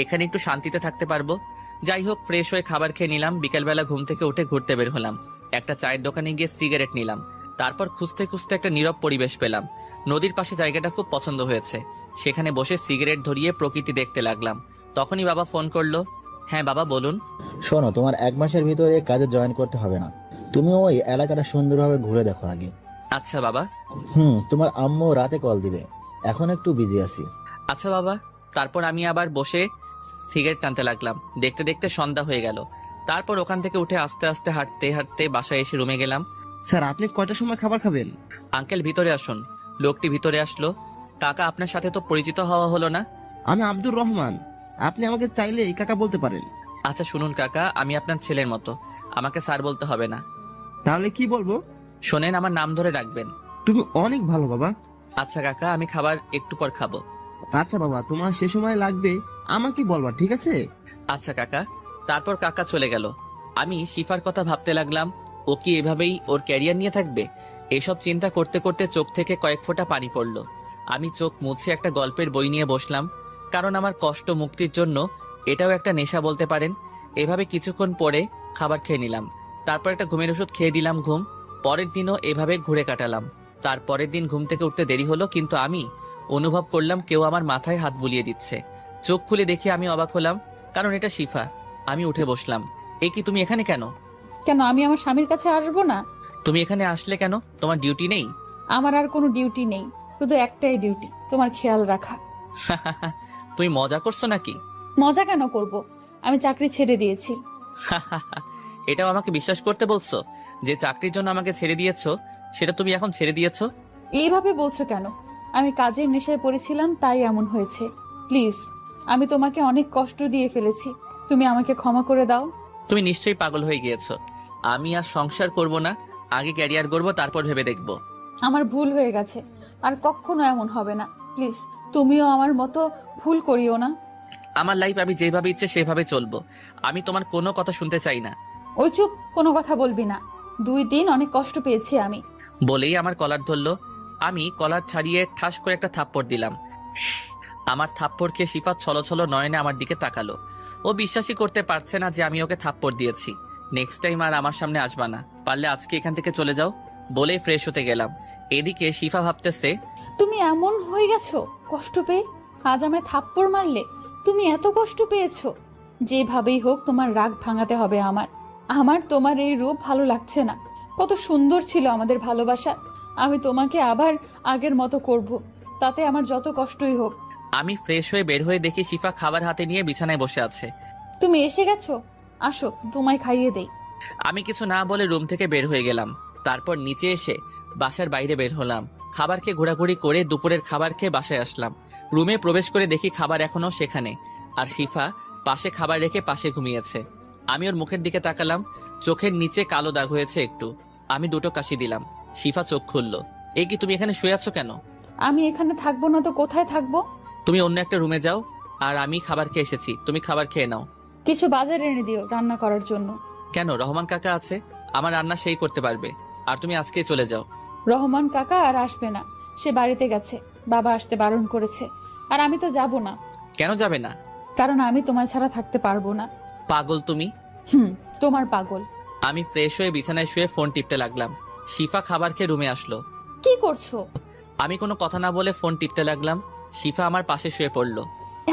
এখানে একটু শান্তিতে থাকতে পারবো। যাই হোক, ফ্রেশ হয়ে খাবার খেয়ে নিলাম। বিকালবেলা ঘুম থেকে উঠে ঘুরতে বের হলাম। একটা চায়ের দোকানে গিয়ে সিগারেট নিলাম। তারপর খুঁজতে খুঁজতে একটা নীরব পরিবেশ পেলাম। নদীর পাশে জায়গাটা খুব পছন্দ হয়েছে। সেখানে বসে সিগারেট ধরিয়ে প্রকৃতি দেখতে লাগলাম। তখনই বাবা ফোন করলো। হ্যাঁ বাবা, বলুন।
শোনো, তোমার 1 মাসের ভিতরে কাজে জয়েন করতে হবে না। তুমি ওই এলাকাটা সুন্দরভাবে ঘুরে দেখো আগে।
আচ্ছা বাবা।
তোমার আম্মু রাতে কল দিবে, এখন একটু বিজি আছি।
আচ্ছা বাবা। তারপর আমি আবার বসে সিগারেট টানতে লাগলাম। দেখতে দেখতে সন্ধ্যা হয়ে গেল। তারপর ওখান থেকে উঠে আস্তে আস্তে হাঁটতে হাঁটতে বাসায় এসে রুমে গেলাম।
স্যার, আপনি কয়টার সময় খাবার খাবেন?
আঙ্কেল, ভিতরে আসুন। লোকটি ভিতরে আসলো। কাকা, আপনার সাথে তো পরিচিত হওয়া হলো না।
আমি আব্দুর রহমান। আপনি আমাকে চাইলে এই কাকা বলতে পারেন।
আচ্ছা শুনুন কাকা, আমি আপনার ছেলের মতো। আমাকে স্যার বলতে হবে না।
তাহলে কি বলবো?
শোনেন, আমার নাম ধরে রাখবেন।
তুমি অনেক ভালো বাবা।
আচ্ছা কাকা, আমি খাবার একটু পর খাবো।
আচ্ছা বাবা, তোমার সে সময় লাগবে আমাকে বলবা, ঠিক আছে?
আচ্ছা কাকা। তারপর কাকা চলে গেল। আমি শিফার কথা ভাবতে লাগলাম। ও কি এভাবেই ওর ক্যারিয়ার নিয়ে থাকবে? এসব চিন্তা করতে করতে চোখ থেকে কয়েক ফোঁটা পানি পড়ল। আমি চোখ মুছে একটা গল্পের বই নিয়ে বসলাম, কারণ আমার কষ্ট মুক্তির জন্য এটাও একটা নেশা বলতে পারেন। এভাবে কিছুক্ষণ পরে খাবার খেয়ে নিলাম। তারপর একটা ঘুমের ওষুধ খেয়ে দিলাম ঘুম। পরের দিনও এভাবে ঘুরে কাটালাম। তারপরের দিন ঘুম থেকে উঠতে দেরি হলো, কিন্তু আমি অনুভব করলাম কেউ আমার মাথায় হাত বুলিয়ে দিচ্ছে। চোখ খুলে দেখে আমি অবাক হলাম, কারণ এটা শিফা। আমি উঠে বসলাম। এ কি, তুমি এখানে কেন?
কেন, আমি আমার স্বামীর কাছে আসবো না?
তুমি এখানে আসলে কেন? তোমার ডিউটি নেই?
আমার আর কোনো ডিউটি নেই, শুধু একটাই ডিউটি, তোমার খেয়াল রাখা।
তুমি মজা করছো নাকি?
মজা কেন করব? আমি চাকরি ছেড়ে দিয়েছি।
এটাও আমাকে বিশ্বাস করতে বলছো যে চাকরির জন্য আমাকে ছেড়ে দিয়েছো? সেটা তুমি এখন ছেড়ে দিয়েছো?
এইভাবে বলছো কেন? আমি কাজের নেশায় পড়েছিলাম, তাই এমন হয়েছে। প্লিজ, আমি তোমাকে অনেক কষ্ট দিয়ে ফেলেছি, তুমি আমাকে ক্ষমা করে দাও।
তুমি নিশ্চয়ই পাগল হয়ে গিয়েছো। আমি আর সংসার করব না, আগে ক্যারিয়ার করব, তারপর ভেবে দেখবো।
আমার ভুল হয়ে গেছে, আর কখনো এমন হবে না। প্লিজ, তুমিও আমার মতো ভুল করিও না।
আমার লাইফ আমি যেভাবে ইচ্ছে সেভাবে চলবো। আমি তোমার কোনো কথা শুনতে চাই না।
ওই চুপ, কোনো কথা বলবি না। 2 দিন অনেক কষ্ট পেয়েছি আমি।
বলেই আমার কলার ধরলো। আমি কলার ছাড়িয়ে ঠাস করে একটা থাপ্পড় দিলাম। আমার থাপ্পড়কে শিফা ছলছল নয়নে আমার দিকে তাকালো। ও বিশ্বাসই করতে পারছে না যে আমি ওকে থাপ্পড় দিয়েছি। নেক্সট টাইম আর আমার সামনে আসবা না, পারলে আজকে এখান থেকে চলে যাও। বলে ফ্রেশ হতে গেলাম। এদিকে শিফা ভাবতেছে,
তুমি এমন হয়ে গেছো কষ্ট পেয়ে? আজ আমায় থাপ্পড় মারলে? তুমি এত কষ্ট পেয়েছো? যেভাবেই হোক তোমার রাগ ভাঙাতে হবে আমার তোমার এই রূপ ভালো লাগছে না। কত সুন্দর ছিল আমাদের ভালোবাসা। আমি তোমাকে আবার আগের মতো করব, তাতে আমার যত কষ্টই হোক।
আমি ফ্রেশ হয়ে বের হয়ে দেখি শিফা খাবার হাতে নিয়ে বিছানায় বসে আছে।
তুমি এসে গেছো, আসো তোমায় খাইয়ে দেই।
আমি কিছু না বলে রুম থেকে বের হয়ে গেলাম। তারপর নিচে এসে বাসার বাইরে বের হলাম। খাবার খেয়ে ঘোরাঘুরি করে দুপুরের খাবার খেয়ে বাসায় আসলাম। রুমে প্রবেশ করে দেখি খাবার এখনো সেখানে, আর শিফা পাশে খাবার রেখে পাশে ঘুমিয়েছে। আমি ওর মুখের দিকে তাকালাম, চোখের নিচে কালো দাগ হয়েছে একটু। আমি দুটো কাশি দিলাম। শিফা চোখ খুলল। এই কি, তুমি এখানে শুয়ে আছো কেন?
আমি এখানে থাকবো না তো কোথায় থাকবো?
তুমি অন্য একটা রুমে যাও, আর আমি খাবার খেয়ে এসেছি, তুমি খাবার খেয়ে নাও।
কিছু বাজার এনে দিও রান্না করার জন্য।
কেন, রহমান কাকা আছে, আমার রান্না সেই করতে পারবে। আর তুমি আজকেই চলে যাও।
রহমান কাকা আর আসবে না, সে বাড়িতে গেছে, বাবা আসতে বারণ করেছে। আর আমি তো যাব না।
কেন যাবে না?
কারণ আমি তোমায় ছাড়া থাকতে পারবো না।
পাগল তুমি।
তোমার পাগল।
আমি ফ্রেশ হয়ে বিছানায় শুয়ে ফোন টিপতে লাগলাম। শিফা খাবার খেয়ে রুমে আসলো।
কি করছো?
আমি কোনো কথা না বলে ফোন টিপতে লাগলাম। শিফা আমার পাশে শুয়ে পড়লো।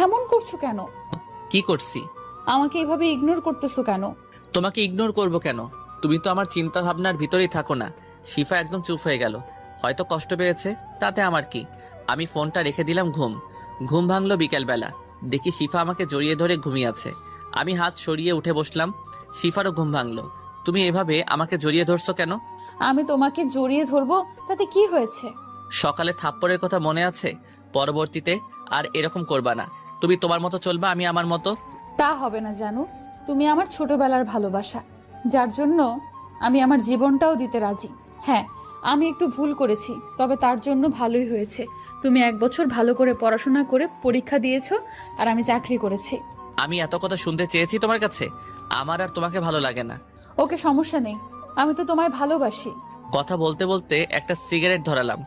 এমন করছো কেন?
কি করছি?
আমাকে এভাবে ইগনোর করতেছো কেন?
তোমাকে ইগনোর করব কেন? তুমি তো আমার চিন্তা ভাবনার ভিতরেই থাকো না। শিফা একদম চুপ হয়ে গেল। হয়তো কষ্ট পেয়েছে, তাতে আমার কি। আমি ফোনটা রেখে দিলাম। ঘুম ভাঙলো বিকেলবেলা। দেখি শিফা আমাকে জড়িয়ে ধরে ঘুমিয়ে আছে। আমি হাত সরিয়ে উঠে বসলাম। শিফারও ঘুম ভাঙলো। তুমি এভাবে আমাকে জড়িয়ে ধরছো কেন?
আমি তোমাকে জড়িয়ে ধরবো তাতে কি হয়েছে?
সকালে থাপ্পড়ের কথা মনে আছে? পরবর্তীতে আর এরকম করবা না। তুমি তোমার মতো চলবা, আমি আমার মতো।
তা হবে না জানো, তুমি আমার ছোটবেলার ভালোবাসা, যার জন্য আমি আমার জীবনটাও দিতে রাজি। হ্যাঁ, আমি একটু ভুল করেছি, তবে তার জন্য ভালোই হয়েছে। তুমি 1 বছর ভালো করে পড়াশোনা করে পরীক্ষা দিয়েছো, আর আমি চাকরি করেছি।
আমি এত কথা শুনতে চেয়েছি তোমার কাছে? আমার আর তোমাকে ভালো লাগে না।
ওকে, সমস্যা নেই, আমি তো তোমায় ভালোবাসি।
কথা বলতে বলতে একটা সিগারেট ধরালাম।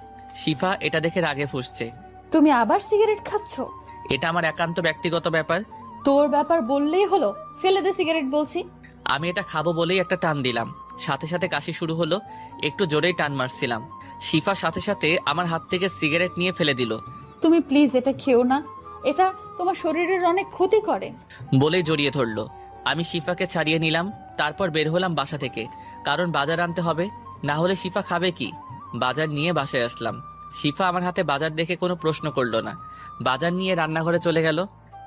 শিফা এটা দেখে রাগে ফুঁসছে।
তুমি আবার সিগারেট খাচ্ছো?
এটা আমার একান্ত ব্যক্তিগত ব্যাপার।
তোর ব্যাপার বললেই হলো, ফেলে দে সিগারেট বলছি।
আমি এটা খাবো বলেই একটা টান দিলাম। সাথে সাথে কাশি শুরু হলো। একটু জোরেই টান মারছিলাম। শিফা সাথে সাথে আমার হাত থেকে সিগারেট নিয়ে ফেলে দিল।
তুমি প্লিজ এটা খেও না, এটা তোমার শরীরের অনেক ক্ষতি করে।
বলেই জড়িয়ে ধরলো। আমি শিফাকে ছাড়িয়ে নিলাম। তারপর বের হলাম বাসা থেকে, কারণ বাজার আনতে হবে, না হলে শিফা খাবে কি। বাজার নিয়ে বাসায় আসলাম। শিফা আমার হাতে বাজার দেখে কোনো প্রশ্ন করলো না। বাজার নিয়ে রান্নাঘরে চলে গেল।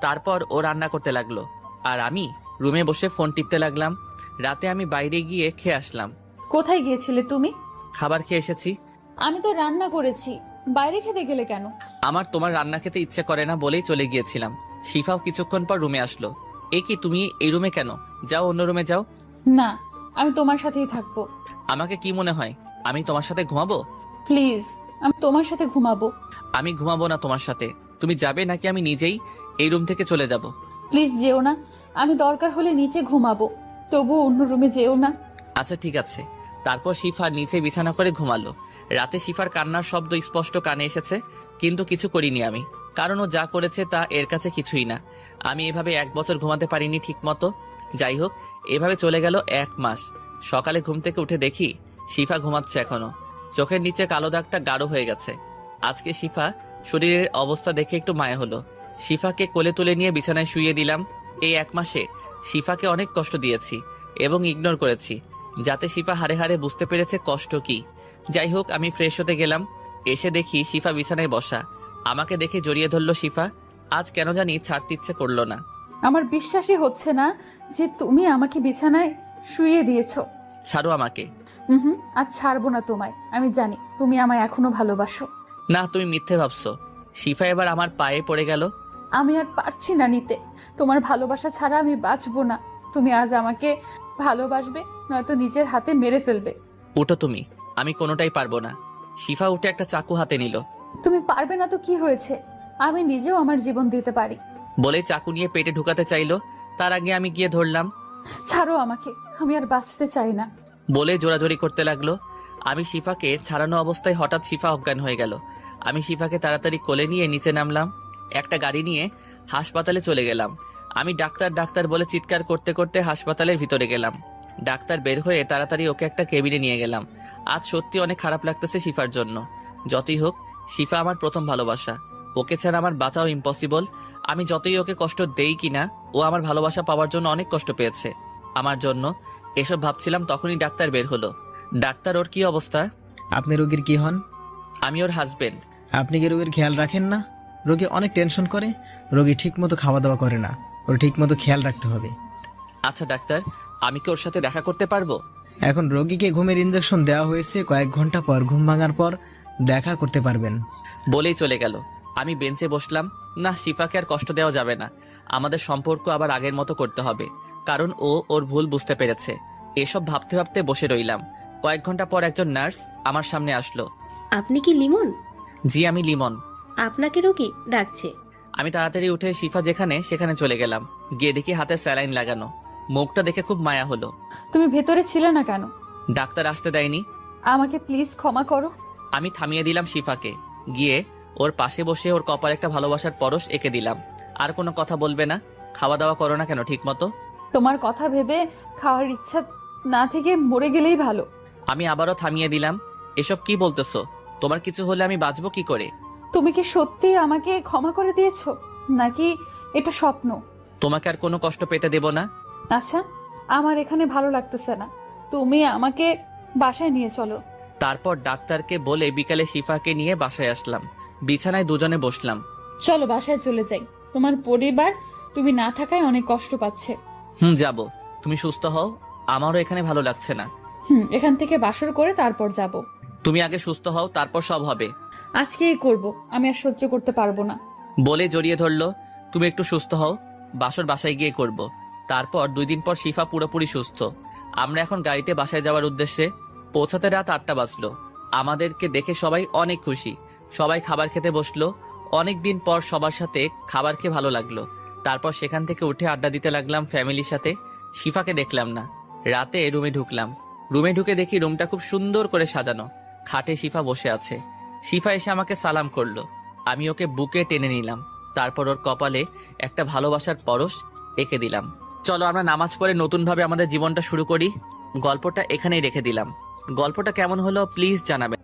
তারপর ও রান্না করতে লাগলো, আর আমি রুমে বসে ফোন টিপতে লাগলাম। রাতে আমি বাইরে গিয়ে খেয়ে আসলাম।
কোথায় গিয়েছিলে তুমি?
খাবার খেয়ে এসেছি।
আমি তো রান্না করেছি, বাইরে খেতে গেলে কেন?
আমার তোমার রান্না খেতে ইচ্ছে করে না বলেই চলে গিয়েছিলাম। শিফাও কিছুক্ষণ পর রুমে আসলো। এ কি, তুমি এই রুমে কেন? যাও অন্য রুমে যাও।
না, আমি তোমার সাথেই থাকবো।
আমাকে কি মনে হয় আমি তোমার সাথে ঘুমাবো?
প্লিজ, আমি তোমার সাথে ঘুমাবো।
আমি ঘুমাবো না তোমার সাথে। তুমি যাবে নাকি আমি নিজেই এই রুম থেকে চলে যাব?
প্লিজ যেও না, আমি দরকার হলে নিচে ঘুমাবো, তবুও অন্য রুমে যেও না।
আচ্ছা ঠিক আছে। তারপর শিফা নিচে বিছানা করে ঘুমালো। রাতে শিফার কান্নার শব্দ স্পষ্ট কানে এসেছে, কিন্তু কিছু করিনি আমি, কারণ ও যা করেছে তা এর কাছে কিছুই না। আমি এভাবে 1 বছর ঘুমাতে পারিনি ঠিক মতো। যাই হোক, এভাবে চলে গেল 1 মাস। সকালে ঘুম থেকে উঠে দেখি শিফা ঘুমাচ্ছে এখনো। চোখের নিচে কালো দাগটা গাঢ় হয়ে গেছে। আজকে শিফা শরীরের অবস্থা দেখে একটু মায়া হলো। শিফাকে কোলে তুলে নিয়ে বিছানায় শুইয়ে দিলাম। এই 1 মাসে শিফাকে অনেক কষ্ট দিয়েছি এবং ইগনোর করেছি, যাতে শিফা হাড়ে হাড়ে বুঝতে পেরেছে কষ্ট কি। যাই হোক, আমি ফ্রেশ হতে গেলাম। এসে দেখি শিফা বিছানায় বসা। আমাকে দেখে জড়িয়ে ধরলো শিফা। আজ কেন জানি ছাড়তে ইচ্ছে করলো না।
আমার বিশ্বাসই হচ্ছে না যে তুমি আমাকে বিছানায় শুইয়ে দিয়েছো।
ছাড়ো আমাকে।
আজ ছাড়বো না তোমায়। আমি জানি তুমি আমায় এখনো ভালোবাসো।
না, তুমি মিথ্যে ভাবছো। শিফা এবার আমার পায়ে পড়ে গেল।
আমি আর পারছি না নিতে, তোমার ভালোবাসা ছাড়া আমি বাঁচবো না। তুমি আজ আমাকে ভালোবাসবে, নয়তো নিজের হাতে মেরে ফেলবে।
উঠো তুমি, আমি কোনোটাই পারবো না। শিফা উঠে একটা চাকু হাতে নিল।
তুমি পারবে না তো কি হয়েছে, আমি নিজেও আমার জীবন দিতে পারি।
বলে চাকু নিয়ে পেটে ঢুকাতে চাইলো। তার আগে আমি গিয়ে ধরলাম।
ছাড়ো আমাকে, আমি আর বাঁচতে চাই না।
বলে জোরাজোরি করতে লাগলো। আমি শিফাকে ছাড়ানো অবস্থায় হঠাৎ শিফা অজ্ঞান হয়ে গেল। আমি শিফাকে তাড়াতাড়ি কোলে নিয়ে নিচে নামলাম। একটা গাড়ি নিয়ে হাসপাতালে চলে গেলাম। আমি ডাক্তার ডাক্তার বলে চিৎকার করতে করতে হাসপাতালের ভিতরে গেলাম। ডাক্তার বের হয়ে তাড়াতাড়ি ওকে একটা কেবিনে নিয়ে গেলাম। আজ সত্যি অনেক খারাপ লাগতেছে শিফার জন্য। যতই হোক, শিফা আমার প্রথম ভালোবাসা। ওকে ছাড়া আমার বাঁচাও ইম্পসিবল। আমি যতই ওকে কষ্ট দেই কিনা, ও আমার ভালোবাসা পাওয়ার জন্য অনেক কষ্ট পেয়েছে আমার জন্য। এসব ভাবছিলাম, তখনই ডাক্তার বের হলো। ডাক্তার, ওর কি অবস্থা?
আপনি রোগীর কি হন?
আমি ওর হাজবেন্ড।
আপনি কি রোগীর খেয়াল রাখেন না? রোগী অনেক টেনশন করে, রোগী ঠিক মতো খাওয়া দাওয়া করে না, ওর ঠিক মতো খেয়াল রাখতে হবে।
আচ্ছা ডাক্তার, আমি কি ওর সাথে দেখা করতে পারবো?
এখন রোগীকে ঘুমের ইঞ্জেকশন দেওয়া হয়েছে, কয়েক ঘন্টা পর ঘুম ভাঙার পর দেখা করতে পারবেন।
বলেই চলে গেল। আমি বেঞ্চে বসলাম। না, শিফাকে আর কষ্ট দেওয়া যাবে না। আমাদের সম্পর্ক আবার আগের মতো করতে হবে, কারণ ও ওর ভুল বুঝতে পেরেছে। এসব ভাবতে ভাবতে বসে রইলাম। কয়েক ঘন্টা পর একজন নার্স আমার সামনে আসলো।
আপনি কি লিমন?
জি, আমি লিমন।
আপনাকে রোগী ডাকছে।
আমি তাড়াতাড়ি উঠে শিফা যেখানে সেখানে চলে গেলাম। গিয়ে দেখি হাতে স্যালাইন লাগানো। মুখটা দেখে খুব মায়া হলো।
তুমি ভেতরে ছিলে না কেন?
ডাক্তার আসতে দেয়নি।
আমাকে প্লিজ ক্ষমা করো।
আমি থামিয়ে দিলাম শিফাকে। গিয়ে ওর পাশে বসে ওর কপালে একটা ভালোবাসার পরশ এঁকে দিলাম। আর কোনো কথা বলবে না? খাওয়া দাওয়া করো না কেন ঠিক মতো?
তোমার কথা ভেবে খাওয়ার ইচ্ছা না থেকে মরে গেলেই ভালো।
আমি আবারও থামিয়ে দিলাম। এসব কি বলতেছো? তোমার কিছু হলে আমি বাঁচবো কি করে?
তুমি কি সত্যি আমাকে ক্ষমা করে দিয়েছো, নাকি এটা স্বপ্ন?
তোমাকে আর কোনো কষ্ট পেতে দেব না।
আচ্ছা, আমার এখানে ভালো লাগতেছে না, তুমি আমাকে বাসায় নিয়ে চলো।
তারপর ডাক্তারকে বলে বিকালে শিফাকে নিয়ে বাসায় আসলাম। বিছানায় দুজনে বসলাম।
চলো বাসায় চলে যাই, তোমার পরিবার তুমি না থাকায় অনেক কষ্ট পাচ্ছে।
যাব। তুমি সুস্থ হও, আমারও এখানে ভালো লাগছে না।
এখান থেকে বাসর করে তারপর যাব।
তুমি আগে সুস্থ হও, তারপর সব হবে।
আজকেই করব, আমি আর সহ্য করতে পারবো না।
বলে জড়িয়ে ধরলো। তুমি একটু সুস্থ হও, বাসর বাসায় গিয়ে করব। তারপর 2 দিন পর শিফা পুরোপুরি সুস্থ। আমরা এখন গাড়িতে বাসায় যাওয়ার উদ্দেশ্যে। পৌঁছাতে রাত 8টা বাজলো। আমাদেরকে দেখে সবাই অনেক খুশি। সবাই খাবার খেতে বসলো। অনেক দিন পর সবার সাথে খাবার খেয়ে ভালো লাগলো। তারপর সেখান থেকে উঠে আড্ডা দিতে লাগলাম ফ্যামিলির সাথে। শিফাকে দেখলাম না। রাতে রুমে ঢুকলাম। রুমে ঢুকে দেখি রুমটা খুব সুন্দর করে সাজানো। খাটে শিফা বসে আছে। শিফা এসে আমাকে সালাম করলো। আমি ওকে বুকে টেনে নিলাম। তারপর ওর কপালে একটা ভালোবাসার পরশ এঁকে দিলাম। চলো আমরা নামাজ পড়ে নতুনভাবে আমাদের জীবনটা শুরু করি। গল্পটা এখানেই রেখে দিলাম। গল্পটা কেমন হলো প্লিজ জানাবেন।